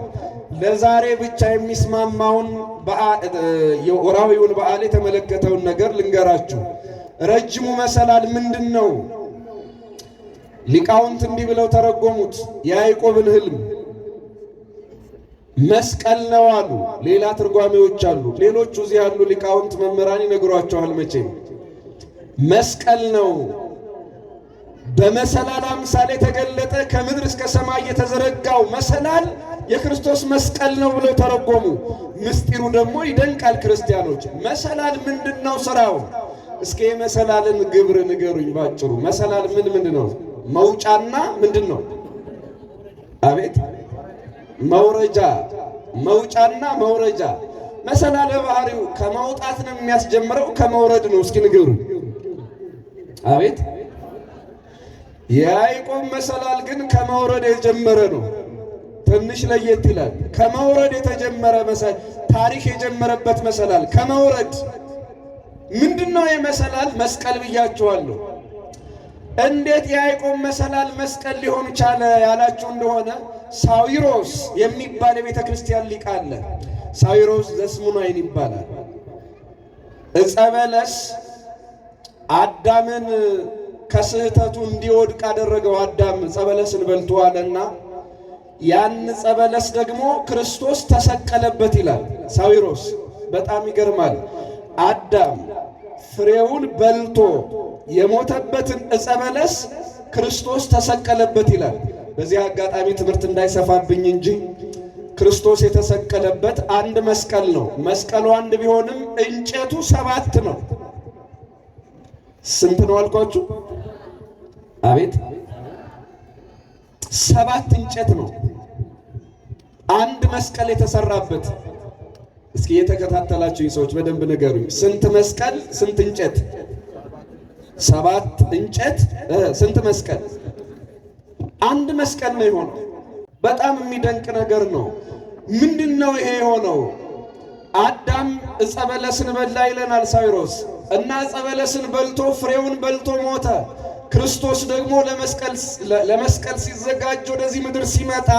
ለዛሬ ብቻ የሚስማማውን ወርሃዊውን በዓል የተመለከተውን ነገር ልንገራችሁ። ረጅሙ መሰላል ምንድን ነው? ሊቃውንት እንዲህ ብለው ተረጎሙት የያዕቆብን ህልም። መስቀል ነው አሉ። ሌላ ትርጓሜዎች አሉ። ሌሎቹ እዚህ ያሉ ሊቃውንት መምህራን ይነግሯቸዋል። መቼም መስቀል ነው። በመሰላል አምሳል የተገለጠ ከምድር እስከ ሰማይ የተዘረጋው መሰላል የክርስቶስ መስቀል ነው ብለው ተረጎሙ። ምስጢሩ ደግሞ ይደንቃል። ክርስቲያኖች መሰላል ምንድነው ስራው? እስኪ የመሰላልን ግብር ንገሩኝ ባጭሩ። መሰላል ምን ነው? መውጫና ምንድነው? አቤት መውረጃ። መውጫና መውረጃ። መሰላል ባህሪው ከመውጣት ነው የሚያስጀምረው ከመውረድ ነው? እስኪ ንገሩኝ። አቤት የያዕቆብ መሰላል ግን ከመውረድ የጀመረ ነው። ትንሽ ለየት ይላል። ከመውረድ የተጀመረ መሰላል፣ ታሪክ የጀመረበት መሰላል ከመውረድ። ምንድነው የመሰላል? መስቀል ብያችኋለሁ። እንዴት የያዕቆብ መሰላል መስቀል ሊሆን ቻለ ያላችሁ እንደሆነ ሳዊሮስ የሚባል የቤተ ክርስቲያን ሊቅ አለ። ሳዊሮስ ዘስሙናይን ይባላል። ዕፀ በለስ አዳምን ከስህተቱ እንዲወድቅ አደረገው። አዳም ዕፀ በለስን በልቷልና ያን ዕፀ በለስ ደግሞ ክርስቶስ ተሰቀለበት ይላል ሳዊሮስ። በጣም ይገርማል። አዳም ፍሬውን በልቶ የሞተበትን ዕፀ በለስ ክርስቶስ ተሰቀለበት ይላል። በዚህ አጋጣሚ ትምህርት እንዳይሰፋብኝ እንጂ ክርስቶስ የተሰቀለበት አንድ መስቀል ነው። መስቀሉ አንድ ቢሆንም እንጨቱ 7 ነው። ስንት ነው አልኳችሁ? አቤት 7 እንጨት ነው አንድ መስቀል የተሰራበት። እስኪ የተከታተላችሁ ሰዎች በደንብ ንገሩኝ። ስንት መስቀል ስንት እንጨት? 7 እንጨት ስንት መስቀል? አንድ መስቀል ነው የሆነው። በጣም የሚደንቅ ነገር ነው። ምንድነው ይሄ የሆነው? አዳም ዕፀ በለስን በላ ይለናል ሳዊሮስ። እና ዕፀ በለስን በልቶ ፍሬውን በልቶ ሞተ። ክርስቶስ ደግሞ ለመስቀል ሲዘጋጅ ወደዚህ ምድር ሲመጣ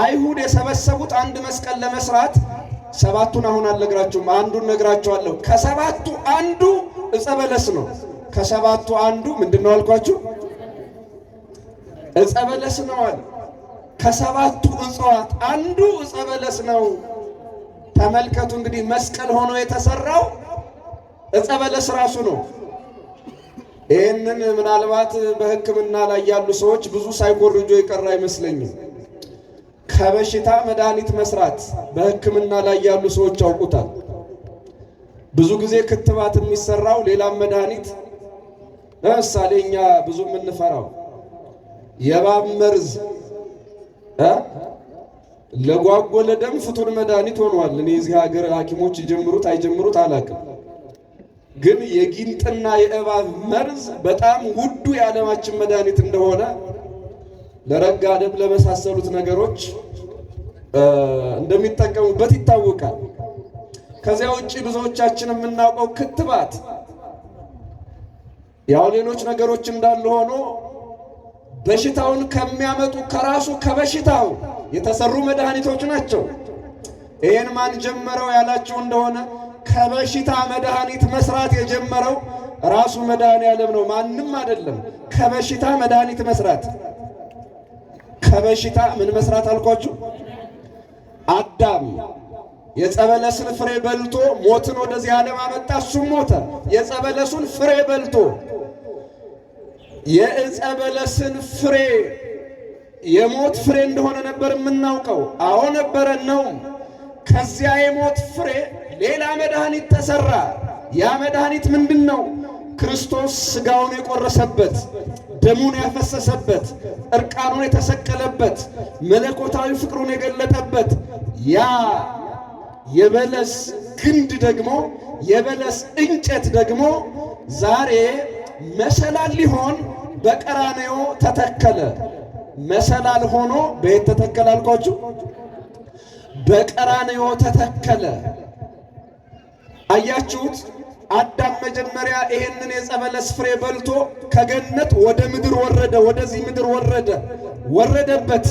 አይሁድ የሰበሰቡት አንድ መስቀል ለመስራት 7ቱን አሁን አልነግራችሁም፣ አንዱን ነግራችኋለሁ። ከ7ቱ አንዱ ዕፀ በለስ ነው። ከ7ቱ አንዱ ምንድነው አልኳችሁ? ዕፀ በለስ ነው አለ። ከ7ቱ እጽዋት አንዱ ዕፀ በለስ ነው። ተመልከቱ እንግዲህ መስቀል ሆኖ የተሰራው ዕፀ በለስ ራሱ ነው። ይህንን ምናልባት በሕክምና ላይ ያሉ ሰዎች ብዙ ሳይኮርጆ የቀረ አይመስለኝም። ከበሽታ መድኃኒት መስራት በሕክምና ላይ ያሉ ሰዎች ያውቁታል። ብዙ ጊዜ ክትባት የሚሰራው ሌላም መድኃኒት፣ ለምሳሌ እኛ ብዙ የምንፈራው የእባብ መርዝ ለጓጎለ ደም ፍቱን መድኃኒት ሆኗል። እኔ እዚህ ሀገር ሐኪሞች ይጀምሩት አይጀምሩት አላውቅም። ግን የጊንጥና የእባብ መርዝ በጣም ውዱ የዓለማችን መድኃኒት እንደሆነ ለረጋ ደም ለመሳሰሉት ነገሮች እንደሚጠቀሙበት ይታወቃል። ከዚያ ውጪ ብዙዎቻችን የምናውቀው ክትባት ያው ሌሎች ነገሮች እንዳሉ ሆኖ በሽታውን ከሚያመጡ ከራሱ ከበሽታው የተሰሩ መድኃኒቶች ናቸው። ይህን ማን ጀመረው ያላችሁ እንደሆነ ከበሽታ መድኃኒት መስራት የጀመረው ራሱ መድኃኔዓለም ነው፣ ማንም አይደለም። ከበሽታ መድኃኒት መስራት ከበሽታ ምን መስራት አልኳችሁ? አዳም የጸበለስን ፍሬ በልቶ ሞትን ወደዚህ ዓለም አመጣ። እሱም ሞተ። የጸበለሱን ፍሬ በልቶ የጸበለስን ፍሬ የሞት ፍሬ እንደሆነ ነበር የምናውቀው። አዎ ነበረ ነው። ከዚያ የሞት ፍሬ ሌላ መድኃኒት ተሰራ። ያ መድኃኒት ምንድን ነው? ክርስቶስ ሥጋውን የቆረሰበት፣ ደሙን ያፈሰሰበት፣ እርቃኑን የተሰቀለበት፣ መለኮታዊ ፍቅሩን የገለጠበት ያ የበለስ ግንድ ደግሞ የበለስ እንጨት ደግሞ ዛሬ መሰላል ሊሆን በቀራንዮ ተተከለ። መሰላል ሆኖ በየት ተተከለ አልኳችሁ? በቀራንዮ ተተከለ። አያችሁት? አዳም መጀመሪያ ይሄንን የጸበለስ ፍሬ በልቶ ከገነት ወደ ምድር ወረደ፣ ወደዚህ ምድር ወረደበት።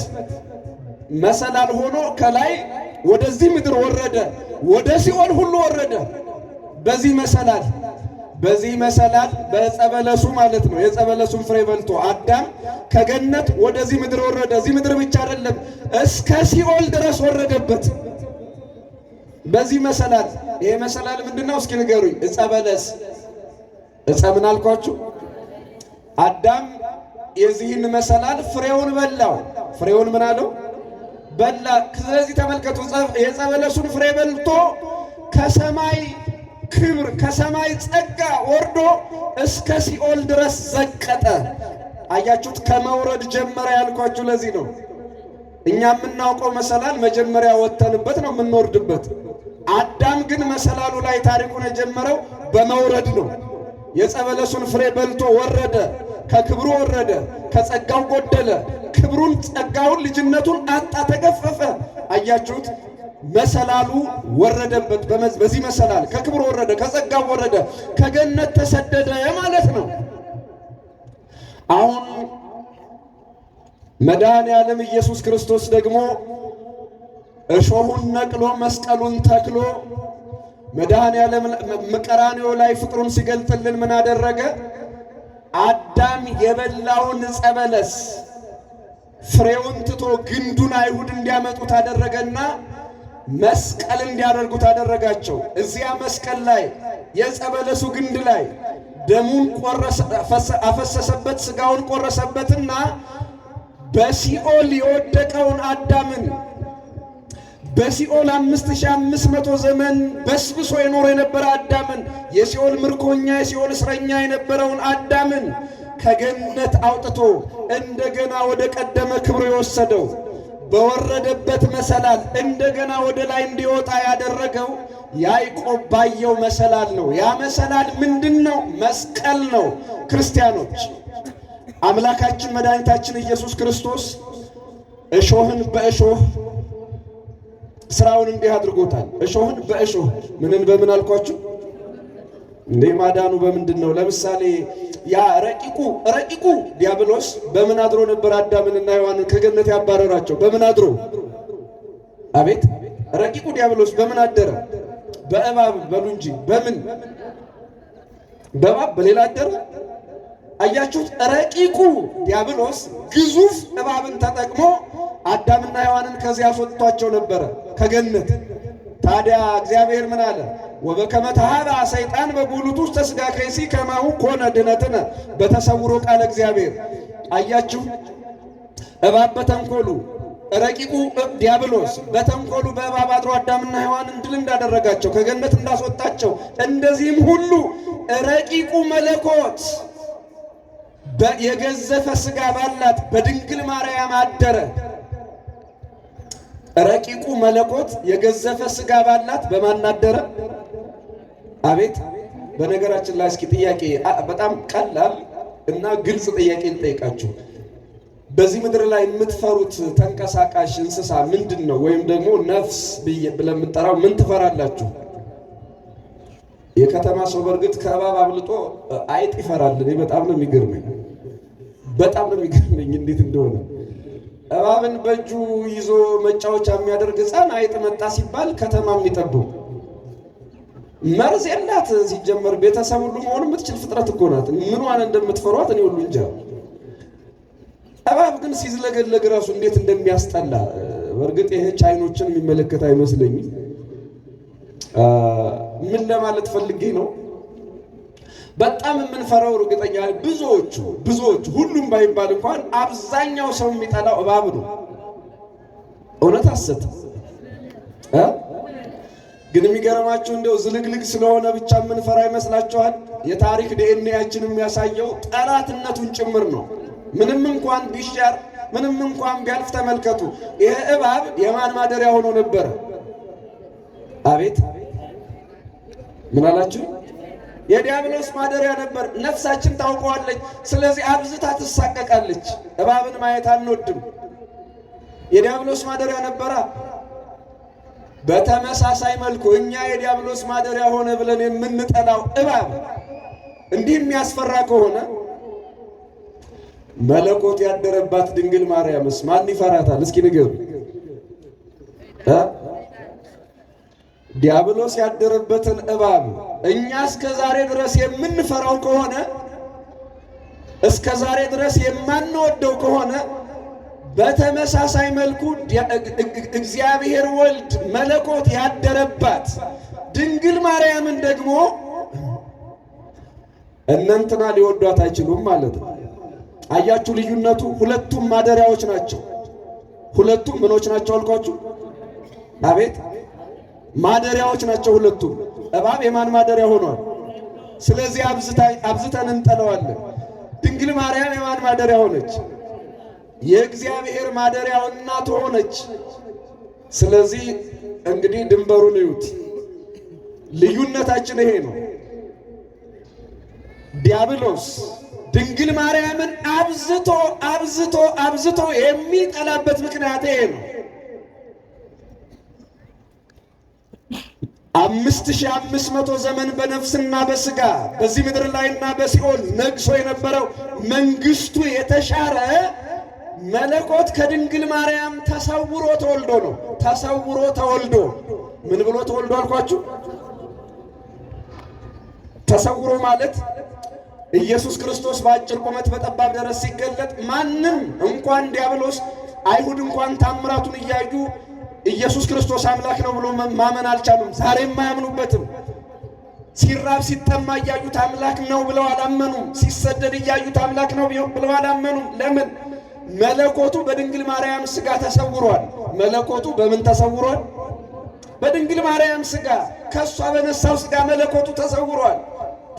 መሰላል ሆኖ ከላይ ወደዚህ ምድር ወረደ፣ ወደ ሲኦል ሁሉ ወረደ። በዚህ መሰላል በጸበለሱ ማለት ነው። የጸበለሱን ፍሬ በልቶ አዳም ከገነት ወደዚህ ምድር ወረደ። እዚህ ምድር ብቻ አይደለም እስከ ሲኦል ድረስ ወረደበት በዚህ መሰላል። ይሄ መሰላል ምንድነው? እስኪ ንገሩኝ። ዕፀ በለስ። ዕፀ ምን አልኳችሁ? አዳም የዚህን መሰላል ፍሬውን በላው። ፍሬውን ምን አለው? በላ። ስለዚህ ተመልከቱ፣ የዕፀ በለሱን ፍሬ በልቶ ከሰማይ ክብር ከሰማይ ጸጋ ወርዶ እስከ ሲኦል ድረስ ዘቀጠ። አያችሁት? ከመውረድ ጀመረ ያልኳችሁ ለዚህ ነው። እኛ የምናውቀው መሰላል መጀመሪያ ወተንበት ነው የምንወርድበት። አዳም ግን መሰላሉ ላይ ታሪኩን የጀመረው በመውረድ ነው። የዕፀ በለሱን ፍሬ በልቶ ወረደ፣ ከክብሩ ወረደ፣ ከጸጋው ጎደለ፣ ክብሩን፣ ጸጋውን፣ ልጅነቱን አጣ፣ ተገፈፈ። አያችሁት? መሰላሉ ወረደበት። በዚህ መሰላል ከክብሩ ወረደ፣ ከጸጋው ወረደ፣ ከገነት ተሰደደ ማለት ነው። አሁን መድኃኔዓለም ኢየሱስ ክርስቶስ ደግሞ እሾሁን ነቅሎ መስቀሉን ተክሎ መድኃኔዓለም ቀራንዮ ላይ ፍቅሩን ሲገልጥልን ምን አደረገ? አዳም የበላውን ዕፀ በለስ ፍሬውን ትቶ ግንዱን አይሁድ እንዲያመጡት አደረገና መስቀል እንዲያደርጉት አደረጋቸው። እዚያ መስቀል ላይ የዕፀ በለሱ ግንድ ላይ ደሙን አፈሰሰበት፣ ሥጋውን ቆረሰበትና በሲኦል የወደቀውን አዳምን በሲኦል 5500 ዘመን በስብሶ የኖረ የነበረ አዳምን የሲኦል ምርኮኛ የሲኦል እስረኛ የነበረውን አዳምን ከገነት አውጥቶ እንደገና ወደ ቀደመ ክብሩ የወሰደው በወረደበት መሰላል እንደገና ወደ ላይ እንዲወጣ ያደረገው ያዕቆብ ባየው መሰላል ነው። ያ መሰላል ምንድን ነው? መስቀል ነው። ክርስቲያኖች፣ አምላካችን መድኃኒታችን ኢየሱስ ክርስቶስ እሾህን በእሾህ ስራውን እንዲህ አድርጎታል። እሾህን በእሾህ ምንን በምን አልኳችሁ እንዴ? ማዳኑ በምንድን ነው? ለምሳሌ ያ ረቂቁ ዲያብሎስ በምን አድሮ ነበር አዳምንና ሔዋንን ከገነት ያባረራቸው? በምን አድሮ? አቤት! ረቂቁ ዲያብሎስ በምን አደረ? በእባብ በሉ እንጂ በምን? በእባብ በሌላ አደረ? አያችሁት? ረቂቁ ዲያብሎስ ግዙፍ እባብን ተጠቅሞ አዳምና ሔዋንን ከዚያ አስወጥቷቸው ነበረ ከገነት። ታዲያ እግዚአብሔር ምን አለ? ወበከመ ተሃባ ሰይጣን በጉልቱ ውስተ ሥጋ ከይሲ ከማሁ ኮነ ድኅነትነ በተሰውሮ ቃለ እግዚአብሔር። አያችሁ፣ እባብ በተንኮሉ ረቂቁ ዲያብሎስ በተንኮሉ በእባብ አድሮ አዳምና ሔዋንን ድል እንዳደረጋቸው ከገነት እንዳስወጣቸው እንደዚህም ሁሉ ረቂቁ መለኮት የገዘፈ ሥጋ ባላት በድንግል ማርያም አደረ። ረቂቁ መለኮት የገዘፈ ሥጋ ባላት በማን አደረ? አቤት! በነገራችን ላይ እስኪ ጥያቄ፣ በጣም ቀላል እና ግልጽ ጥያቄ ልጠይቃችሁ። በዚህ ምድር ላይ የምትፈሩት ተንቀሳቃሽ እንስሳ ምንድን ነው? ወይም ደግሞ ነፍስ ብለን የምትጠራው ምን ትፈራላችሁ? የከተማ ሰው በእርግጥ ከእባብ አብልጦ አይጥ ይፈራል። እኔ በጣም ነው የሚገርመኝ እንዴት እንደሆነ። እባብን በእጁ ይዞ መጫወቻ የሚያደርግ ሕፃን አይጥ መጣ ሲባል ከተማ የሚጠበው መርዝ የላት ሲጀመር ቤተሰብ ሁሉ መሆኑ የምትችል ፍጥረት እኮ ናት። ምኗን እንደምትፈሯት እኔ ሁሉ እንጃ። እባብ ግን ሲዝለገለግ ራሱ እንዴት እንደሚያስጠላ። በእርግጥ ይሄ ቻይኖችን የሚመለከት አይመስለኝም። ምን ለማለት ፈልጌ ነው? በጣም የምንፈራው እርግጠኛ ብዙዎቹ ሁሉም ባይባል እንኳን አብዛኛው ሰው የሚጠላው እባብ ነው። እውነት ሐሰት? ግን የሚገርማችሁ እንደው ዝልግልግ ስለሆነ ብቻ የምንፈራ ይመስላችኋል? የታሪክ ዲኤንኤያችን የሚያሳየው ጠላትነቱን ጭምር ነው። ምንም እንኳን ቢሻር ምንም እንኳን ቢያልፍ ተመልከቱ። ይሄ እባብ የማን ማደሪያ ሆኖ ነበር? አቤት ምን አላችሁ? የዲያብሎስ ማደሪያ ነበር። ነፍሳችን ታውቀዋለች። ስለዚህ አብዝታ ትሳቀቃለች። እባብን ማየት አንወድም። የዲያብሎስ ማደሪያ ነበራ። በተመሳሳይ መልኩ እኛ የዲያብሎስ ማደሪያ ሆነ ብለን የምንጠላው እባብ እንዲህ የሚያስፈራ ከሆነ መለኮት ያደረባት ድንግል ማርያምስ ማን ይፈራታል? እስኪ ንገሩ። ዲያብሎስ ያደረበትን እባብ እኛ እስከ ዛሬ ድረስ የምንፈራው ከሆነ እስከ ዛሬ ድረስ የማንወደው ከሆነ በተመሳሳይ መልኩ እግዚአብሔር ወልድ መለኮት ያደረባት ድንግል ማርያምን ደግሞ እነንትና ሊወዷት አይችሉም ማለት ነው። አያችሁ ልዩነቱ? ሁለቱም ማደሪያዎች ናቸው። ሁለቱም ምኖች ናቸው አልኳችሁ? አቤት ማደሪያዎች ናቸው ሁለቱም። እባብ የማን ማደሪያ ሆኗል? ስለዚህ አብዝተን እንጠለዋለን። ድንግል ማርያም የማን ማደሪያ ሆነች? የእግዚአብሔር ማደሪያው እናቱ ሆነች። ስለዚህ እንግዲህ ድንበሩን እዩት። ልዩነታችን ይሄ ነው። ዲያብሎስ ድንግል ማርያምን አብዝቶ የሚጠላበት ምክንያት ይሄ ነው። 5500 ዘመን በነፍስና በስጋ በዚህ ምድር ላይና በሲኦል ነግሶ የነበረው መንግስቱ የተሻረ መለኮት ከድንግል ማርያም ተሰውሮ ተወልዶ ነው። ተሰውሮ ተወልዶ ምን ብሎ ተወልዶ አልኳችሁ? ተሰውሮ ማለት ኢየሱስ ክርስቶስ በአጭር ቁመት በጠባብ ደረት ሲገለጥ ማንም እንኳን ዲያብሎስ አይሁድ እንኳን ታምራቱን እያዩ ኢየሱስ ክርስቶስ አምላክ ነው ብሎ ማመን አልቻሉም። ዛሬም አያምኑበትም። ሲራብ ሲጠማ እያዩት አምላክ ነው ብለው አላመኑም። ሲሰደድ እያዩት አምላክ ነው ብለው አላመኑም። ለምን? መለኮቱ በድንግል ማርያም ስጋ ተሰውሯል። መለኮቱ በምን ተሰውሯል? በድንግል ማርያም ስጋ። ከሷ በነሳው ስጋ መለኮቱ ተሰውሯል።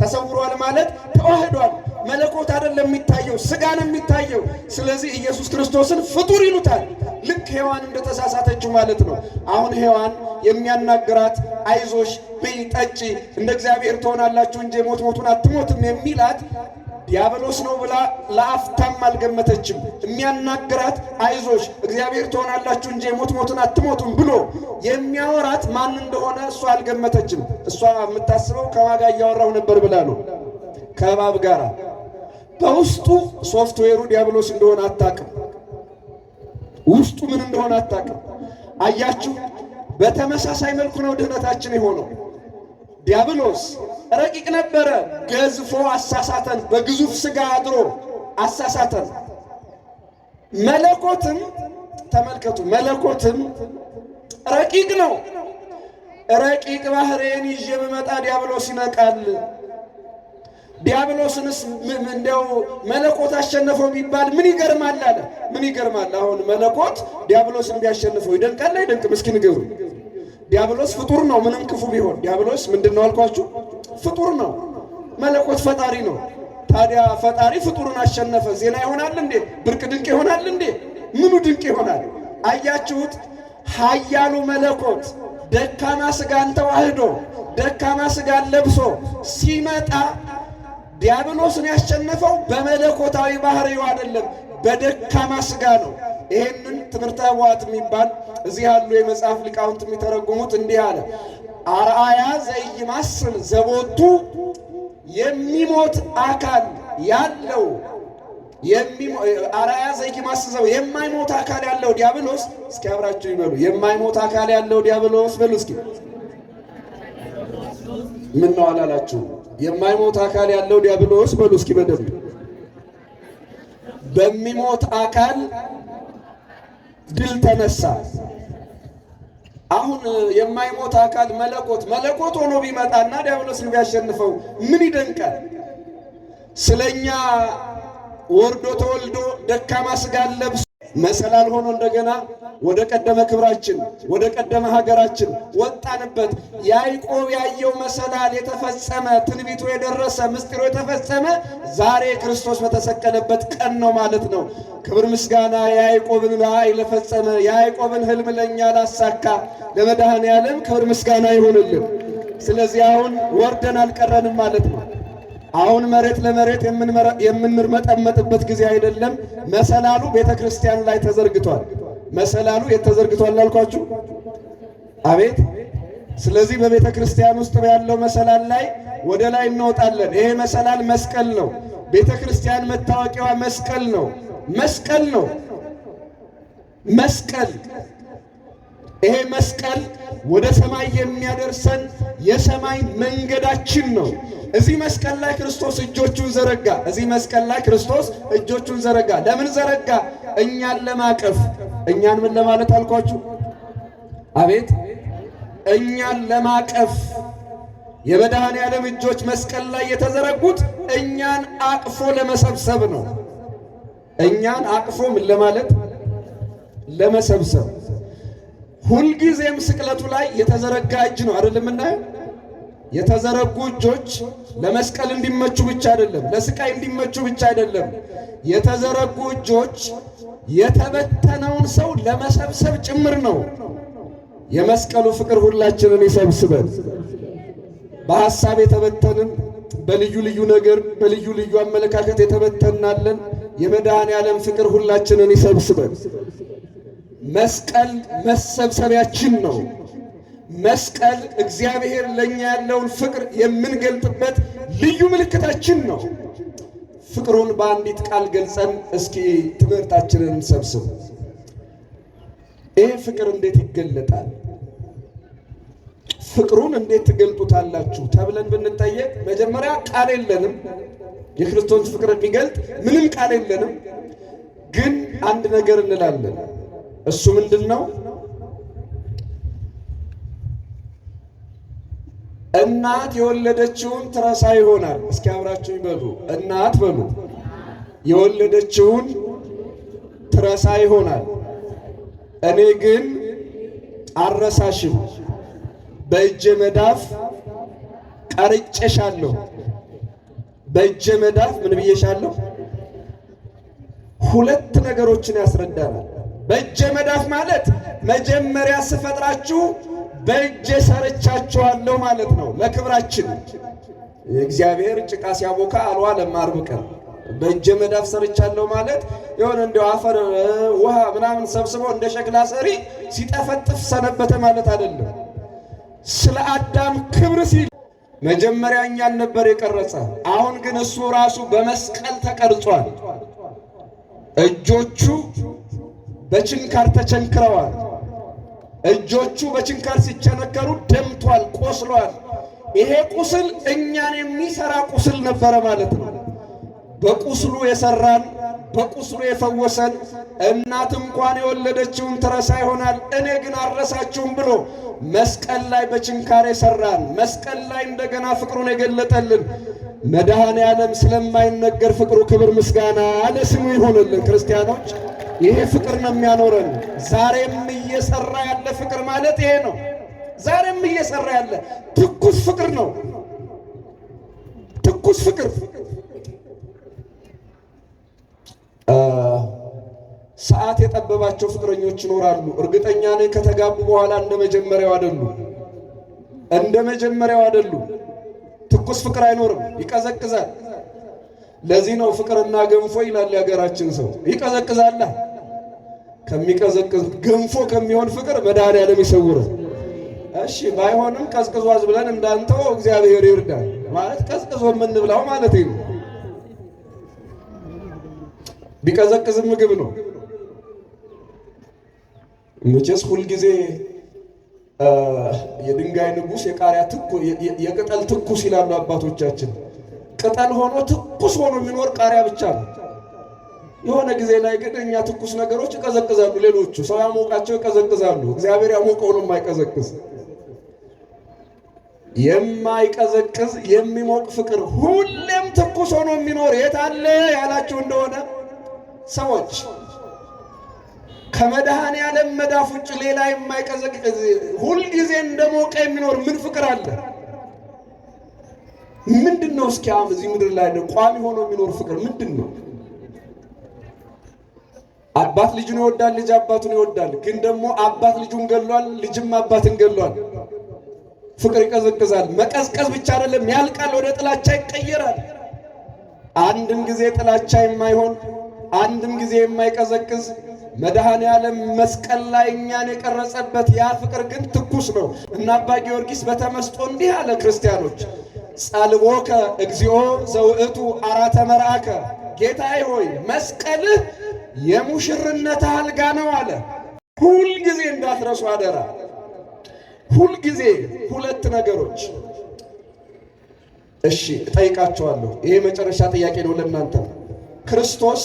ተሰውሯል ማለት ተዋህዷል። መለኮት አይደለም የሚታየው፣ ስጋ ነው የሚታየው። ስለዚህ ኢየሱስ ክርስቶስን ፍጡር ይሉታል። ልክ ሔዋን እንደተሳሳተችው ማለት ነው። አሁን ሔዋን የሚያናግራት አይዞሽ ብይ ጠጪ እንደ እግዚአብሔር ትሆናላችሁ እንጂ ሞቱን አትሞትም የሚላት ዲያብሎስ ነው ብላ ለአፍታም አልገመተችም። የሚያናግራት አይዞሽ እግዚአብሔር ትሆናላችሁ እንጂ ሞቱን አትሞቱም ብሎ የሚያወራት ማን እንደሆነ እሷ አልገመተችም። እሷ የምታስበው ከማጋ እያወራሁ ነበር ብላ ነው፣ ከእባብ ጋር። በውስጡ ሶፍትዌሩ ዲያብሎስ እንደሆነ አታውቅም። ውስጡ ምን እንደሆነ አታውቅም። አያችሁ፣ በተመሳሳይ መልኩ ነው ድህነታችን የሆነው። ዲያብሎስ ረቂቅ ነበረ፣ ገዝፎ አሳሳተን። በግዙፍ ስጋ አድሮ አሳሳተን። መለኮትም ተመልከቱ፣ መለኮትም ረቂቅ ነው። ረቂቅ ባህሬን ይዤ በመጣ ዲያብሎስ ይነቃል። ዲያብሎስንስ እንደው መለኮት አሸነፈው ቢባል ምን ይገርማል አለ። ምን ይገርማል? አሁን መለኮት ዲያብሎስን ቢያሸንፈው ይደንቃል አይደንቅም? እስኪ ንገሩ። ዲያብሎስ ፍጡር ነው፣ ምንም ክፉ ቢሆን። ዲያብሎስ ምንድን ነው አልኳችሁ? ፍጡር ነው። መለኮት ፈጣሪ ነው። ታዲያ ፈጣሪ ፍጡርን አሸነፈ፣ ዜና ይሆናል እንዴ? ብርቅ ድንቅ ይሆናል እንዴ? ምኑ ድንቅ ይሆናል? አያችሁት? ኃያሉ መለኮት ደካማ ስጋን ተዋህዶ ደካማ ስጋን ለብሶ ሲመጣ ዲያብሎስን ያሸነፈው በመለኮታዊ ባህሪው አይደለም፣ በደካማ ሥጋ ነው። ይሄንን ትምህርተ ኅቡዓት የሚባል እዚህ ያሉ የመጽሐፍ ሊቃውንት የሚተረጉሙት እንዲህ አለ። አርአያ ዘኢይማስል ዘቦቱ የሚሞት አካል ያለው አርአያ ዘኢይማስል የማይሞት አካል ያለው ዲያብሎስ። እስኪ አብራችሁ ይበሉ። የማይሞት አካል ያለው ዲያብሎስ በሉ እስኪ። ምን ነው አላላችሁ? የማይሞት አካል ያለው ዲያብሎስ በሉ እስኪ በደንብ። በሚሞት አካል ድል ተነሳ። አሁን የማይሞት አካል መለኮት ሆኖ ቢመጣና ዲያብሎስን ቢያሸንፈው ምን ይደንቃል? ስለኛ ወርዶ ተወልዶ ደካማ ሥጋ ለብሶ መሰላል ሆኖ እንደገና ወደ ቀደመ ክብራችን ወደ ቀደመ ሀገራችን ወጣንበት። ያዕቆብ ያየው መሰላል የተፈጸመ ትንቢቱ የደረሰ ምስጢሩ የተፈጸመ ዛሬ ክርስቶስ በተሰቀለበት ቀን ነው ማለት ነው። ክብር ምስጋና የያዕቆብን ራእይ ለፈጸመ የያዕቆብን ሕልም ለእኛ ላሳካ ለመድኃኔዓለም ክብር ምስጋና ይሁንልን። ስለዚህ አሁን ወርደን አልቀረንም ማለት ነው። አሁን መሬት ለመሬት የምንርመጠመጥበት ጊዜ አይደለም። መሰላሉ ቤተ ክርስቲያን ላይ ተዘርግቷል። መሰላሉ የተዘርግቷል አልኳችሁ? አቤት! ስለዚህ በቤተ ክርስቲያን ውስጥ ያለው መሰላል ላይ ወደ ላይ እንወጣለን። ይሄ መሰላል መስቀል ነው። ቤተ ክርስቲያን መታወቂያዋ መስቀል ነው። መስቀል ነው። መስቀል ይሄ መስቀል ወደ ሰማይ የሚያደርሰን የሰማይ መንገዳችን ነው። እዚህ መስቀል ላይ ክርስቶስ እጆቹን ዘረጋ። እዚህ መስቀል ላይ ክርስቶስ እጆቹን ዘረጋ። ለምን ዘረጋ? እኛን ለማቀፍ። እኛን ምን ለማለት አልኳችሁ? አቤት! እኛን ለማቀፍ የመድኃኔዓለም እጆች መስቀል ላይ የተዘረጉት እኛን አቅፎ ለመሰብሰብ ነው። እኛን አቅፎ ምን ለማለት? ለመሰብሰብ። ሁልጊዜም ስቅለቱ ላይ የተዘረጋ እጅ ነው አይደለም እናየው? የተዘረጉ እጆች ለመስቀል እንዲመቹ ብቻ አይደለም፣ ለስቃይ እንዲመቹ ብቻ አይደለም። የተዘረጉ እጆች የተበተነውን ሰው ለመሰብሰብ ጭምር ነው። የመስቀሉ ፍቅር ሁላችንን ይሰብስበን። በሐሳብ የተበተንን፣ በልዩ ልዩ ነገር በልዩ ልዩ አመለካከት የተበተናለን። የመድኃኔዓለም ፍቅር ሁላችንን ይሰብስበን። መስቀል መሰብሰቢያችን ነው። መስቀል እግዚአብሔር ለኛ ያለውን ፍቅር የምንገልጥበት ልዩ ምልክታችን ነው። ፍቅሩን በአንዲት ቃል ገልጸን እስኪ ትምህርታችንን እንሰብስብ። ይህ ፍቅር እንዴት ይገለጣል? ፍቅሩን እንዴት ትገልጡታላችሁ ተብለን ብንጠየቅ መጀመሪያ ቃል የለንም። የክርስቶስ ፍቅር የሚገልጥ ምንም ቃል የለንም። ግን አንድ ነገር እንላለን። እሱ ምንድን ነው? እናት የወለደችውን ትረሳ ይሆናል። እስኪ አብራችሁ ይበሉ። እናት በሉ። የወለደችውን ትረሳ ይሆናል፣ እኔ ግን አልረሳሽም፣ በእጄ መዳፍ ቀርጬሻለሁ። በእጄ መዳፍ ምን ብዬሻለሁ? ሁለት ነገሮችን ያስረዳናል። በእጄ መዳፍ ማለት መጀመሪያ ስፈጥራችሁ በእጄ ሰርቻችኋለሁ ማለት ነው። ለክብራችን እግዚአብሔር ጭቃ ሲያቦካ አልዋለም ዓርብ ቀን። በእጄ መዳፍ ሰርቻለሁ ማለት የሆነ እንደው አፈር ውሃ ምናምን ሰብስቦ እንደ ሸክላ ሰሪ ሲጠፈጥፍ ሰነበተ ማለት አይደለም። ስለ አዳም ክብር ሲል መጀመሪያ እኛን ነበር የቀረጸ። አሁን ግን እሱ ራሱ በመስቀል ተቀርጿል። እጆቹ በችንካር ተቸንክረዋል። እጆቹ በችንካር ሲቸነከሩ ደምቷል፣ ቆስሏል። ይሄ ቁስል እኛን የሚሰራ ቁስል ነበረ ማለት ነው። በቁስሉ የሰራን፣ በቁስሉ የፈወሰን። እናት እንኳን የወለደችውን ትረሳ ይሆናል፣ እኔ ግን አልረሳችሁም ብሎ መስቀል ላይ በችንካር የሰራን፣ መስቀል ላይ እንደገና ፍቅሩን የገለጠልን መድኃኔዓለም ስለማይነገር ፍቅሩ ክብር ምስጋና ለስሙ ይሆንልን። ክርስቲያኖች ይሄ ፍቅር ነው የሚያኖረን። ዛሬም እየሰራ ያለ ፍቅር ማለት ይሄ ነው። ዛሬም እየሰራ ያለ ትኩስ ፍቅር ነው። ትኩስ ፍቅር ሰዓት የጠበባቸው ፍቅረኞች ይኖራሉ። እርግጠኛ ነኝ ከተጋቡ በኋላ እንደ መጀመሪያው አይደሉም። ትኩስ ፍቅር አይኖርም፣ ይቀዘቅዛል። ለዚህ ነው ፍቅርና ገንፎ ይላል ያገራችን ሰው። ይቀዘቅዛል። ከሚቀዘቅዝ ገንፎ ከሚሆን ፍቅር መድኃኔዓለም ይሰውረን። እሺ ባይሆንም ቀዝቅዟዝ ብለን እንዳንተው እግዚአብሔር ይርዳል። ማለት ቀዝቅዞ የምንብላው ማለት ነው። ቢቀዘቅዝም ምግብ ነው። መቼስ ሁልጊዜ የድንጋይ ንጉሥ የቃሪያ የቅጠል ትኩስ ይላሉ አባቶቻችን። ቅጠል ሆኖ ትኩስ ሆኖ የሚኖር ቃሪያ ብቻ ነው። የሆነ ጊዜ ላይ ግን እኛ ትኩስ ነገሮች ይቀዘቅዛሉ። ሌሎቹ ሰው ያሞቃቸው ይቀዘቅዛሉ። እግዚአብሔር ያሞቀው ነው የማይቀዘቅዝ። የማይቀዘቅዝ የሚሞቅ ፍቅር ሁሌም ትኩስ ሆኖ የሚኖር የት አለ ያላችሁ እንደሆነ ሰዎች ከመድኃኔዓለም መዳፍ ውጭ ሌላ የማይቀዘቅዝ ሁልጊዜ እንደሞቀ የሚኖር ምን ፍቅር አለ? ምንድነው? እስኪ እዚህ ምድር ላይ ቋሚ ሆኖ የሚኖር ፍቅር ምንድነው? አባት ልጁን ይወዳል፣ ልጅ አባቱን ይወዳል። ግን ደግሞ አባት ልጁን ገሏል፣ ልጅም አባትን ገሏል። ፍቅር ይቀዘቅዛል። መቀዝቀዝ ብቻ አይደለም፣ ያልቃል፣ ወደ ጥላቻ ይቀየራል። አንድም ጊዜ ጥላቻ የማይሆን አንድም ጊዜ የማይቀዘቅዝ መድኃኔዓለም መስቀል ላይ እኛን የቀረጸበት ያ ፍቅር ግን ትኩስ ነው እና አባ ጊዮርጊስ በተመስጦ እንዲህ አለ፣ ክርስቲያኖች ጸልቦከ እግዚኦ ዘውእቱ አራተ መርአከ፣ ጌታዬ ሆይ መስቀልህ የሙሽርነት አልጋ ነው አለ። ሁልጊዜ እንዳትረሱ አደራ። ሁልጊዜ ሁለት ነገሮች። እሺ እጠይቃችኋለሁ፣ ይሄ መጨረሻ ጥያቄ ነው ለእናንተ። ክርስቶስ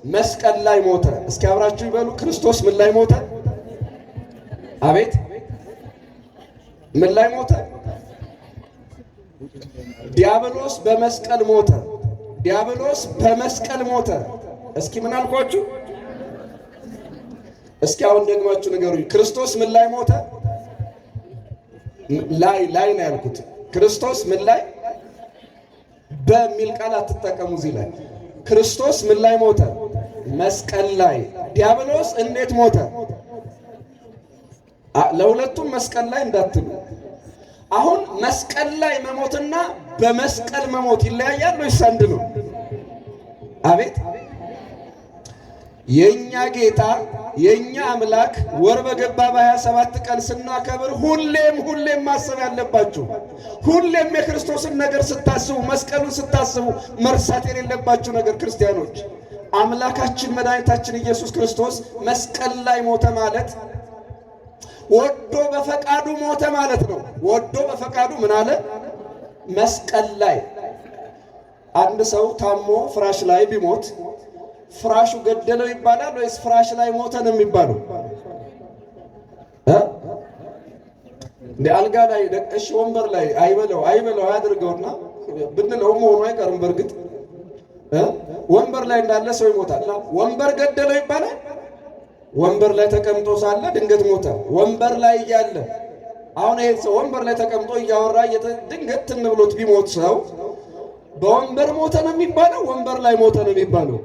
መስቀል ላይ ሞተ። እስኪ አብራችሁ ይበሉ። ክርስቶስ ምን ላይ ሞተ? አቤት፣ ምን ላይ ሞተ? ዲያብሎስ በመስቀል ሞተ። ዲያብሎስ በመስቀል ሞተ። እስኪ ምን አልኳችሁ? እስኪ አሁን ደግማችሁ ንገሩኝ። ክርስቶስ ምን ላይ ሞተ? ላይ ነው ያልኩት። ክርስቶስ ምን ላይ በሚል ቃል አትጠቀሙ እዚህ ላይ። ክርስቶስ ምን ላይ ሞተ? መስቀል ላይ። ዲያብሎስ እንዴት ሞተ? ለሁለቱም መስቀል ላይ እንዳትሉ። አሁን መስቀል ላይ መሞትና በመስቀል መሞት ይለያያል ወይስ አንድ ነው? አቤት። የኛ ጌታ የኛ አምላክ ወር በገባ በ27 ቀን ስናከብር ሁሌም ማሰብ ያለባችሁ፣ ሁሌም የክርስቶስን ነገር ስታስቡ፣ መስቀሉን ስታስቡ መርሳት የሌለባችሁ ነገር ክርስቲያኖች፣ አምላካችን መድኃኒታችን ኢየሱስ ክርስቶስ መስቀል ላይ ሞተ ማለት ወዶ በፈቃዱ ሞተ ማለት ነው። ወዶ በፈቃዱ ምን አለ? መስቀል ላይ። አንድ ሰው ታሞ ፍራሽ ላይ ቢሞት ፍራሹ ገደለው ይባላል ወይስ ፍራሽ ላይ ሞተ ነው የሚባለው? እንደ አልጋ ላይ ደቀሽ ወንበር ላይ አይበለው አያድርገውና ብንለው መሆኑ አይቀርም። በእርግጥ ወንበር ላይ እንዳለ ሰው ይሞታል። ወንበር ገደለው ይባላል? ወንበር ላይ ተቀምጦ ሳለ ድንገት ሞተ። ወንበር ላይ እያለ አሁን ይሄ ሰው ወንበር ላይ ተቀምጦ እያወራ ድንገት ትን ብሎት ቢሞት ሰው በወንበር ሞተ ነው የሚባለው? ወንበር ላይ ሞተ ነው የሚባለው?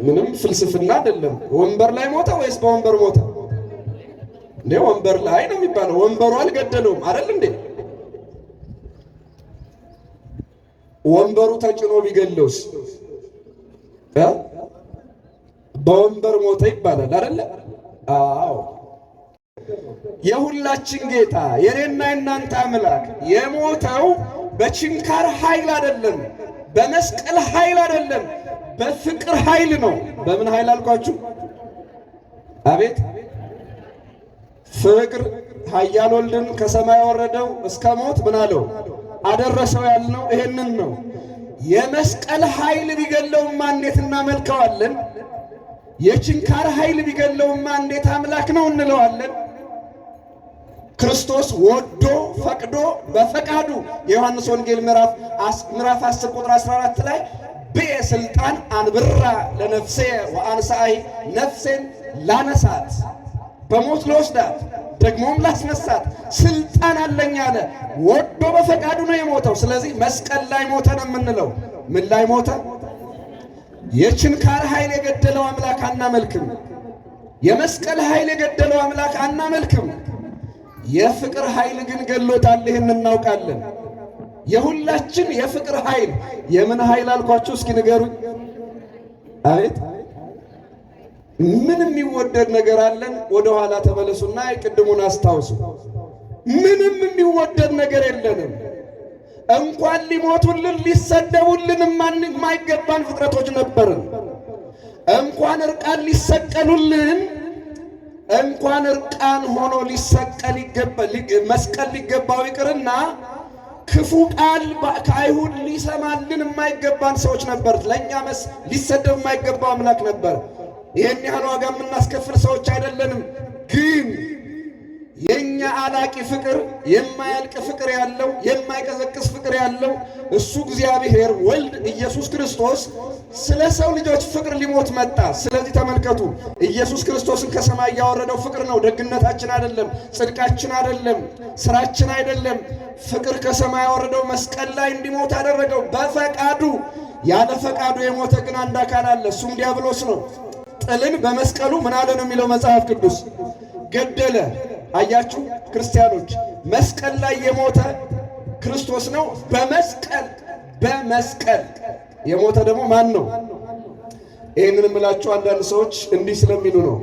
ምንም ፍልስፍና አይደለም። ወንበር ላይ ሞተ ወይስ በወንበር ሞተ? እንዴ ወንበር ላይ ነው የሚባለው። ወንበሩ አልገደለውም አይደል እንዴ? ወንበሩ ተጭኖ ቢገለውስ በወንበር ሞተ ይባላል አይደል? አዎ። የሁላችን ጌታ የኔና የናንተ አምላክ የሞተው በችንካር ኃይል አይደለም፣ በመስቀል ኃይል አይደለም፣ በፍቅር ኃይል ነው። በምን ኃይል አልኳችሁ? አቤት። ፍቅር ኃያል ወልድን ከሰማይ ወረደው እስከ ሞት ምን አለው? አደረሰው ያልነው ይሄንን ነው። የመስቀል ኃይል ቢገለውማ እንዴት እናመልከዋለን? የችንካር ኃይል ቢገለውማ እንዴት አምላክ ነው እንለዋለን? ክርስቶስ ወዶ ፈቅዶ በፈቃዱ የዮሐንስ ወንጌል ምዕራፍ 10 ቁጥር 14 ላይ በስልጣን አንብራ ለነፍሴ ወአንሳይ ነፍሴን ላነሳት በሞት ለወስዳት ደግሞም ላስነሳት ስልጣን አለኝ አለ። ወዶ በፈቃዱ ነው የሞተው። ስለዚህ መስቀል ላይ ሞተ ነው የምንለው። ምን ላይ ሞተ? የችንካር ኃይል የገደለው አምላክ አናመልክም። የመስቀል ኃይል የገደለው አምላክ አናመልክም። የፍቅር ኃይል ግን ገሎታል። ይህን እናውቃለን። የሁላችን የፍቅር ኃይል። የምን ኃይል አልኳችሁ? እስኪ ንገሩኝ። አቤት ምን የሚወደድ ነገር አለን? ወደ ኋላ ተመለሱና የቅድሙን አስታውሱ። ምንም የሚወደድ ነገር የለንም። እንኳን ሊሞቱልን ሊሰደቡልን የማይገባን ፍጥረቶች ነበርን። እንኳን እርቃን ሊሰቀሉልን እንኳን እርቃን ሆኖ ሊሰቀል መስቀል ሊገባው ይቅርና ክፉ ቃል ከአይሁድ ሊሰማልን የማይገባን ሰዎች ነበር። ለእኛ ሊሰደብ የማይገባው አምላክ ነበር። ይህን ያህል ዋጋ የምናስከፍል ሰዎች አይደለንም። ግን የኛ አላቂ ፍቅር፣ የማያልቅ ፍቅር ያለው፣ የማይቀዘቅዝ ፍቅር ያለው እሱ እግዚአብሔር ወልድ ኢየሱስ ክርስቶስ ስለ ሰው ልጆች ፍቅር ሊሞት መጣ። ስለዚህ ተመልከቱ፣ ኢየሱስ ክርስቶስን ከሰማይ ያወረደው ፍቅር ነው። ደግነታችን አይደለም፣ ጽድቃችን አይደለም፣ ስራችን አይደለም። ፍቅር ከሰማይ ያወረደው መስቀል ላይ እንዲሞት አደረገው በፈቃዱ። ያለ ፈቃዱ የሞተ ግን አንድ አካል አለ፣ እሱም ዲያብሎስ ነው። ጥልን በመስቀሉ ምን አለ ነው የሚለው መጽሐፍ ቅዱስ? ገደለ። አያችሁ ክርስቲያኖች፣ መስቀል ላይ የሞተ ክርስቶስ ነው። በመስቀል የሞተ ደግሞ ማን ነው? ይህንን የምላችሁ አንዳንድ ሰዎች እንዲህ ስለሚሉ ነው።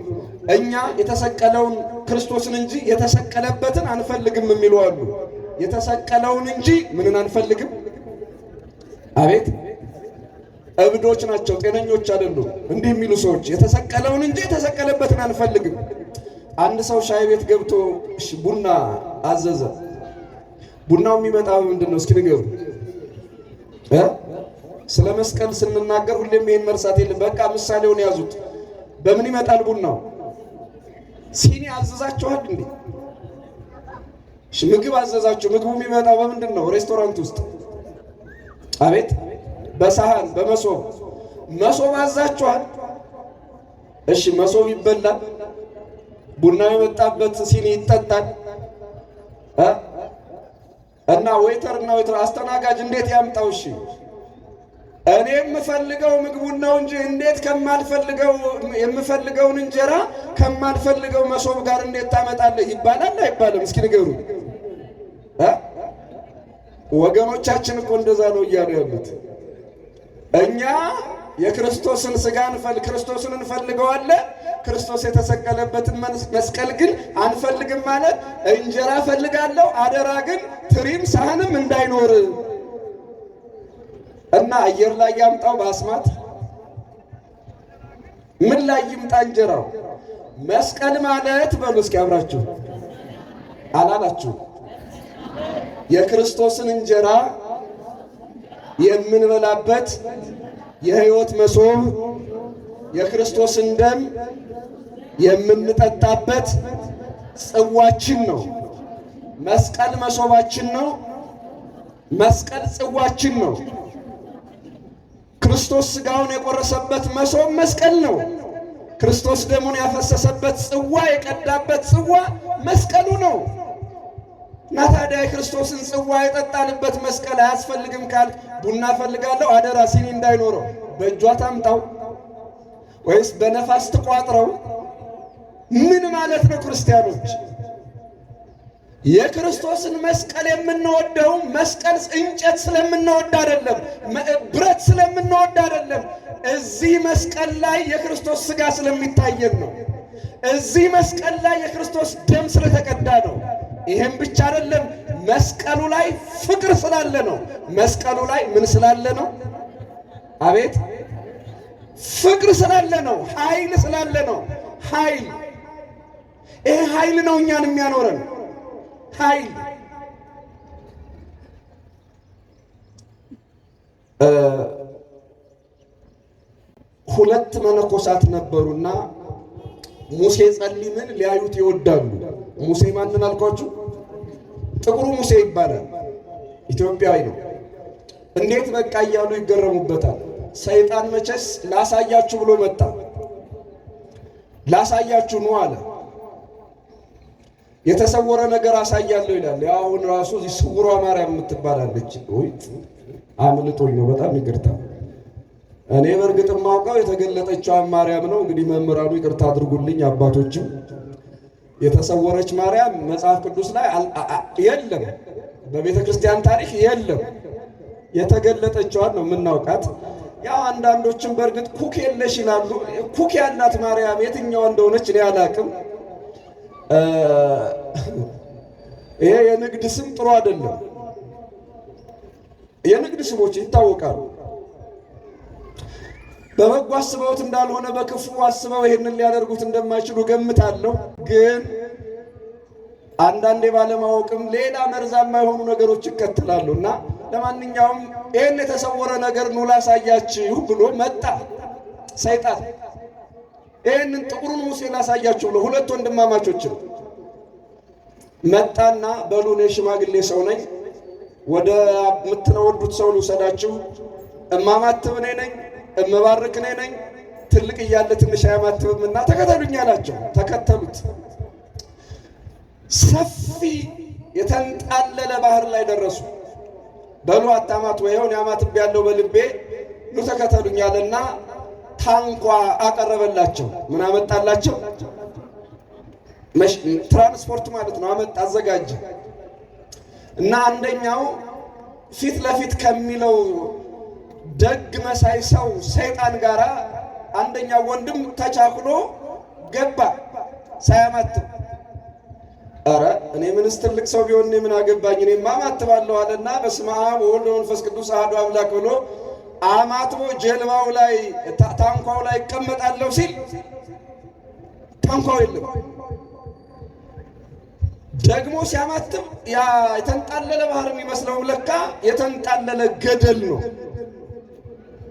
እኛ የተሰቀለውን ክርስቶስን እንጂ የተሰቀለበትን አንፈልግም የሚሉ አሉ። የተሰቀለውን እንጂ ምንን አንፈልግም? አቤት እብዶች ናቸው፣ ጤነኞች አይደሉም። እንዲህ የሚሉ ሰዎች የተሰቀለውን እንጂ የተሰቀለበትን አንፈልግም። አንድ ሰው ሻይ ቤት ገብቶ ቡና አዘዘ። ቡናው የሚመጣው ምንድን ነው? እስኪ ንገሩ። ስለ መስቀል ስንናገር ሁሌም ይሄን መርሳት የለም። በቃ ምሳሌውን ያዙት። በምን ይመጣል ቡናው? ሲኒ አዘዛችኋል እንዴ? ምግብ አዘዛችሁ። ምግቡ የሚመጣው በምንድን ነው? ሬስቶራንት ውስጥ አቤት፣ በሳህን በመሶብ። መሶብ አዛችኋል። እሺ መሶብ ይበላል። ቡናው የመጣበት ሲኒ ይጠጣል። እና ዌይተር አስተናጋጅ እንዴት ያምጣው? እሺ እኔ የምፈልገው ምግቡን ነው እንጂ እንዴት የምፈልገውን እንጀራ ከማልፈልገው መሶብ ጋር እንዴት ታመጣለህ? ይባላል አይባልም? እስኪ ንገሩ። ወገኖቻችን እኮ እንደዛ ነው እያሉ ያሉት። እኛ የክርስቶስን ሥጋ ክርስቶስን እንፈልገዋለን። ክርስቶስ የተሰቀለበትን መስቀል ግን አንፈልግም ማለት እንጀራ ፈልጋለሁ፣ አደራ ግን ትሪም ሳህንም እንዳይኖር እና አየር ላይ ያምጣው በአስማት ምን ላይ ይምጣ እንጀራው? መስቀል ማለት በሉ እስኪ አብራችሁ አላላችሁ? የክርስቶስን እንጀራ የምንበላበት የሕይወት መሶብ፣ የክርስቶስን ደም የምንጠጣበት ጽዋችን ነው። መስቀል መሶባችን ነው። መስቀል ጽዋችን ነው። ክርስቶስ ሥጋውን የቆረሰበት መሶብ መስቀል ነው። ክርስቶስ ደሙን ያፈሰሰበት ጽዋ የቀዳበት ጽዋ መስቀሉ ነው። እና ታዲያ የክርስቶስን ጽዋ የጠጣንበት መስቀል አያስፈልግም ካል ቡና ፈልጋለሁ፣ አደራ ሲኒ እንዳይኖረው በእጇ ታምጣው ወይስ በነፋስ ትቋጥረው? ምን ማለት ነው? ክርስቲያኖች የክርስቶስን መስቀል የምንወደው መስቀል እንጨት ስለምንወድ አይደለም፣ ብረት ስለምንወድ አይደለም። እዚህ መስቀል ላይ የክርስቶስ ሥጋ ስለሚታየን ነው። እዚህ መስቀል ላይ የክርስቶስ ደም ስለተቀዳ ነው። ይሄም ብቻ አይደለም፣ መስቀሉ ላይ ፍቅር ስላለ ነው። መስቀሉ ላይ ምን ስላለ ነው? አቤት ፍቅር ስላለ ነው። ኃይል ስላለ ነው። ኃይል ይሄ ኃይል ነው እኛን የሚያኖረን ኃይል። ሁለት መነኮሳት ነበሩና ሙሴ ጸሊምን ሊያዩት ይወዳሉ። ሙሴ ማንን አልኳችሁ? ጥቁሩ ሙሴ ይባላል። ኢትዮጵያዊ ነው። እንዴት በቃ እያሉ ይገረሙበታል። ሰይጣን መቼስ ላሳያችሁ ብሎ መጣ። ላሳያችሁ ነው አለ። የተሰወረ ነገር አሳያለሁ ይላል። ያው አሁን ራሱ እዚህ ስውሯ ማርያም የምትባላለች። ወይ አምልጦኝ ነው፣ በጣም ይቅርታ። እኔ በእርግጥ የማውቀው የተገለጠችው ማርያም ነው። እንግዲህ መምህራኑ ይቅርታ አድርጉልኝ፣ አባቶችም የተሰወረች ማርያም መጽሐፍ ቅዱስ ላይ የለም፣ በቤተ ክርስቲያን ታሪክ የለም። የተገለጠችዋን ነው የምናውቃት። ያው አንዳንዶችም በእርግጥ ኩክ የለሽ ይላሉ። ኩክ ያላት ማርያም የትኛዋ እንደሆነች እኔ አላቅም። ይሄ የንግድ ስም ጥሩ አይደለም። የንግድ ስሞች ይታወቃሉ። በበጎ አስበውት እንዳልሆነ በክፉ አስበው ይሄንን ሊያደርጉት እንደማይችሉ ገምታለሁ። ግን አንዳንዴ ባለማወቅም ሌላ መርዛማ የሆኑ ነገሮች ይከተላሉ እና ለማንኛውም ይሄን የተሰወረ ነገር ኑ ላሳያችሁ ብሎ መጣ ሰይጣን። ይሄንን ጥቁሩን ሙሴ ላሳያችሁ ብሎ ሁለት ወንድማማቾችን መጣና በሉ እኔ ሽማግሌ ሰው ነኝ፣ ወደ ምትወዱት ሰው ልውሰዳችሁ፣ እማማትብ እኔ ነኝ፣ እምባርክ እኔ ነኝ፣ ትልቅ እያለ ትንሽ አያማትብምና ተከተሉኝ አላቸው። ተከተሉት። ሰፊ የተንጣለለ ባህር ላይ ደረሱ። በሉ አታማት ወይውን ያማትብ ያለው በልቤ ኑ ተከተሉኝ አለና ታንኳ አቀረበላቸው። ምን አመጣላቸው? ትራንስፖርት ማለት ነው። አዘጋጀ እና አንደኛው ፊት ለፊት ከሚለው ደግ መሳይ ሰው ሰይጣን ጋራ አንደኛው ወንድም ተቻክሎ ገባ ሳያማትብ። አረ እኔ ምንስ ትልቅ ሰው ቢሆን እኔ ምን አገባኝ እኔ ማማትባለሁ አለና በስመ አብ ወወልድ ወመንፈስ ቅዱስ አሐዱ አምላክ ብሎ አማትቦ ጀልባው ላይ ታንኳው ላይ ይቀመጣለሁ ሲል ታንኳው የለም። ደግሞ ሲያማትብ ያ የተንጣለለ ባህር የሚመስለው ለካ የተንጣለለ ገደል ነው።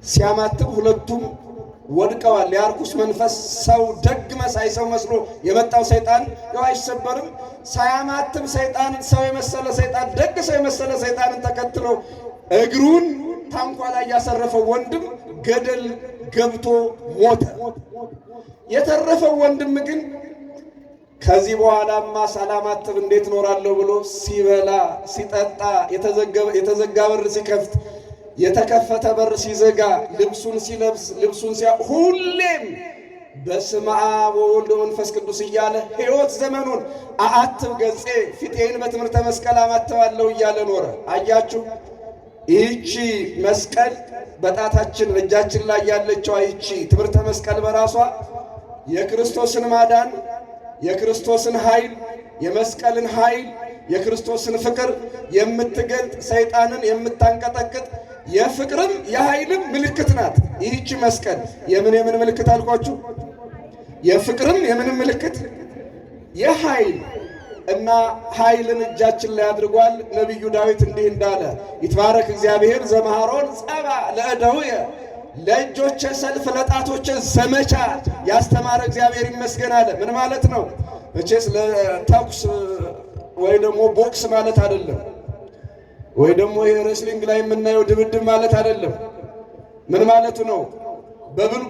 ሲያማትብ ሁለቱም ወድቀዋል። የአርኩስ መንፈስ ሰው ደግ መሳይ ሰው መስሎ የመጣው ሰይጣን ያው አይሰበርም። ሳያማትብ ሰይጣን ሰው የመሰለ ሰይጣን ደግ ሰው የመሰለ ሰይጣንን ተከትሎ እግሩን ታንኳ ላይ ያሰረፈው ወንድም ገደል ገብቶ ሞተ። የተረፈው ወንድም ግን ከዚህ በኋላማ ሳላማትብ እንዴት ኖራለሁ ብሎ ሲበላ ሲጠጣ የተዘጋ በር ሲከፍት የተከፈተ በር ሲዘጋ ልብሱን ሲለብስ ልብሱን ሁሌም በስመ አብ ወወልድ ወመንፈስ ቅዱስ እያለ ሕይወት ዘመኑን አአትብ ገጼ ፊቴን በትምህርተ መስቀል አማትባለሁ እያለ ኖረ። አያችሁ፣ ይህቺ መስቀል በጣታችን በእጃችን ላይ ያለችው ይህቺ ትምህርተ መስቀል በራሷ የክርስቶስን ማዳን የክርስቶስን ኃይል የመስቀልን ኃይል የክርስቶስን ፍቅር የምትገልጥ ሰይጣንን የምታንቀጠቅጥ የፍቅርም የኃይልም ምልክት ናት። ይህቺ መስቀል የምን ምልክት አልኳችሁ? የፍቅርም የምንም ምልክት የኃይል እና ኃይልን እጃችን ላይ አድርጓል። ነቢዩ ዳዊት እንዲህ እንዳለ ይትባረክ እግዚአብሔር ዘመሃሮን ጸባ ለእደውየ ለእጆቼ ሰልፍ ለጣቶቼ ዘመቻ ያስተማረ እግዚአብሔር ይመስገን አለ። ምን ማለት ነው? መቼስ ለተኩስ ወይ ደግሞ ቦክስ ማለት አይደለም፣ ወይ ደግሞ የሬስሊንግ ላይ የምናየው ድብድብ ማለት አይደለም። ምን ማለቱ ነው?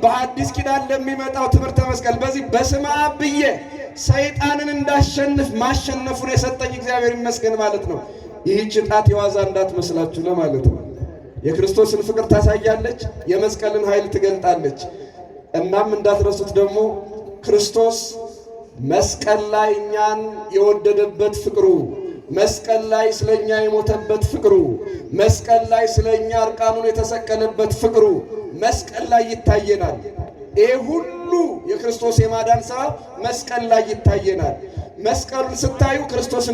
በአዲስ ኪዳን ለሚመጣው ትምህርተ መስቀል በዚህ በስመ አብ ብዬ ሰይጣንን እንዳሸንፍ ማሸነፉን የሰጠኝ እግዚአብሔር ይመስገን ማለት ነው። ይህች ጣት የዋዛ እንዳትመስላችሁ ለማለት ነው። የክርስቶስን ፍቅር ታሳያለች፣ የመስቀልን ኃይል ትገልጣለች። እናም እንዳትረሱት ደግሞ ክርስቶስ መስቀል ላይ እኛን የወደደበት ፍቅሩ፣ መስቀል ላይ ስለኛ የሞተበት ፍቅሩ፣ መስቀል ላይ ስለኛ እርቃኑን የተሰቀለበት ፍቅሩ መስቀል ላይ ይታየናል። ይሄ ሁሉ የክርስቶስ የማዳን ሥራ መስቀል ላይ ይታየናል። መስቀሉን ስታዩ ክርስቶስ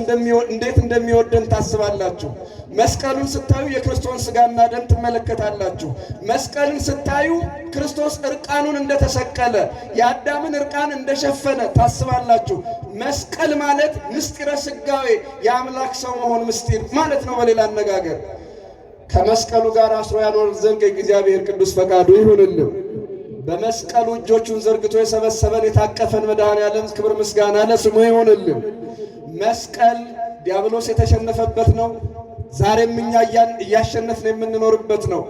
እንዴት እንደሚወደን ታስባላችሁ። መስቀሉን ስታዩ የክርስቶስን ሥጋና ደም ትመለከታላችሁ። መስቀሉን ስታዩ ክርስቶስ እርቃኑን እንደተሰቀለ የአዳምን እርቃን እንደሸፈነ ታስባላችሁ። መስቀል ማለት ምስጢረ ሥጋዌ የአምላክ ሰው መሆን ምስጢር ማለት ነው። በሌላ አነጋገር ከመስቀሉ ጋር አስሮ ያኖር ዘንድ የእግዚአብሔር ቅዱስ ፈቃዱ ይሁንልን። በመስቀሉ እጆቹን ዘርግቶ የሰበሰበን የታቀፈን መድኃኔዓለም ክብር ምስጋና ለስሙ ይሁንልን። መስቀል ዲያብሎስ የተሸነፈበት ነው። ዛሬም እኛ እያሸነፍን የምንኖርበት ነው።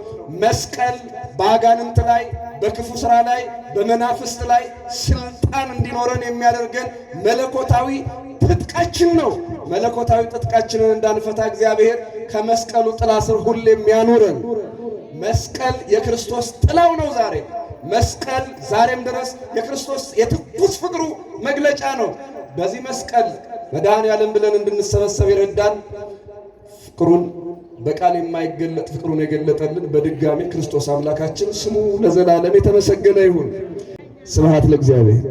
መስቀል በአጋንንት ላይ በክፉ ሥራ ላይ በመናፍስት ላይ ስልጣን እንዲኖረን የሚያደርገን መለኮታዊ ትጥቃችን ነው። መለኮታዊ ትጥቃችንን እንዳንፈታ እግዚአብሔር ከመስቀሉ ጥላ ስር ሁሌም ያኑረን። መስቀል የክርስቶስ ጥላው ነው። ዛሬ መስቀል ዛሬም ድረስ የክርስቶስ የትኩስ ፍቅሩ መግለጫ ነው። በዚህ መስቀል መድኃኔዓለም ብለን እንድንሰበሰብ ይረዳን። ፍቅሩን በቃል የማይገለጥ ፍቅሩን የገለጠልን በድጋሚ ክርስቶስ አምላካችን ስሙ ለዘላለም የተመሰገነ ይሁን። ስብሐት ለእግዚአብሔር።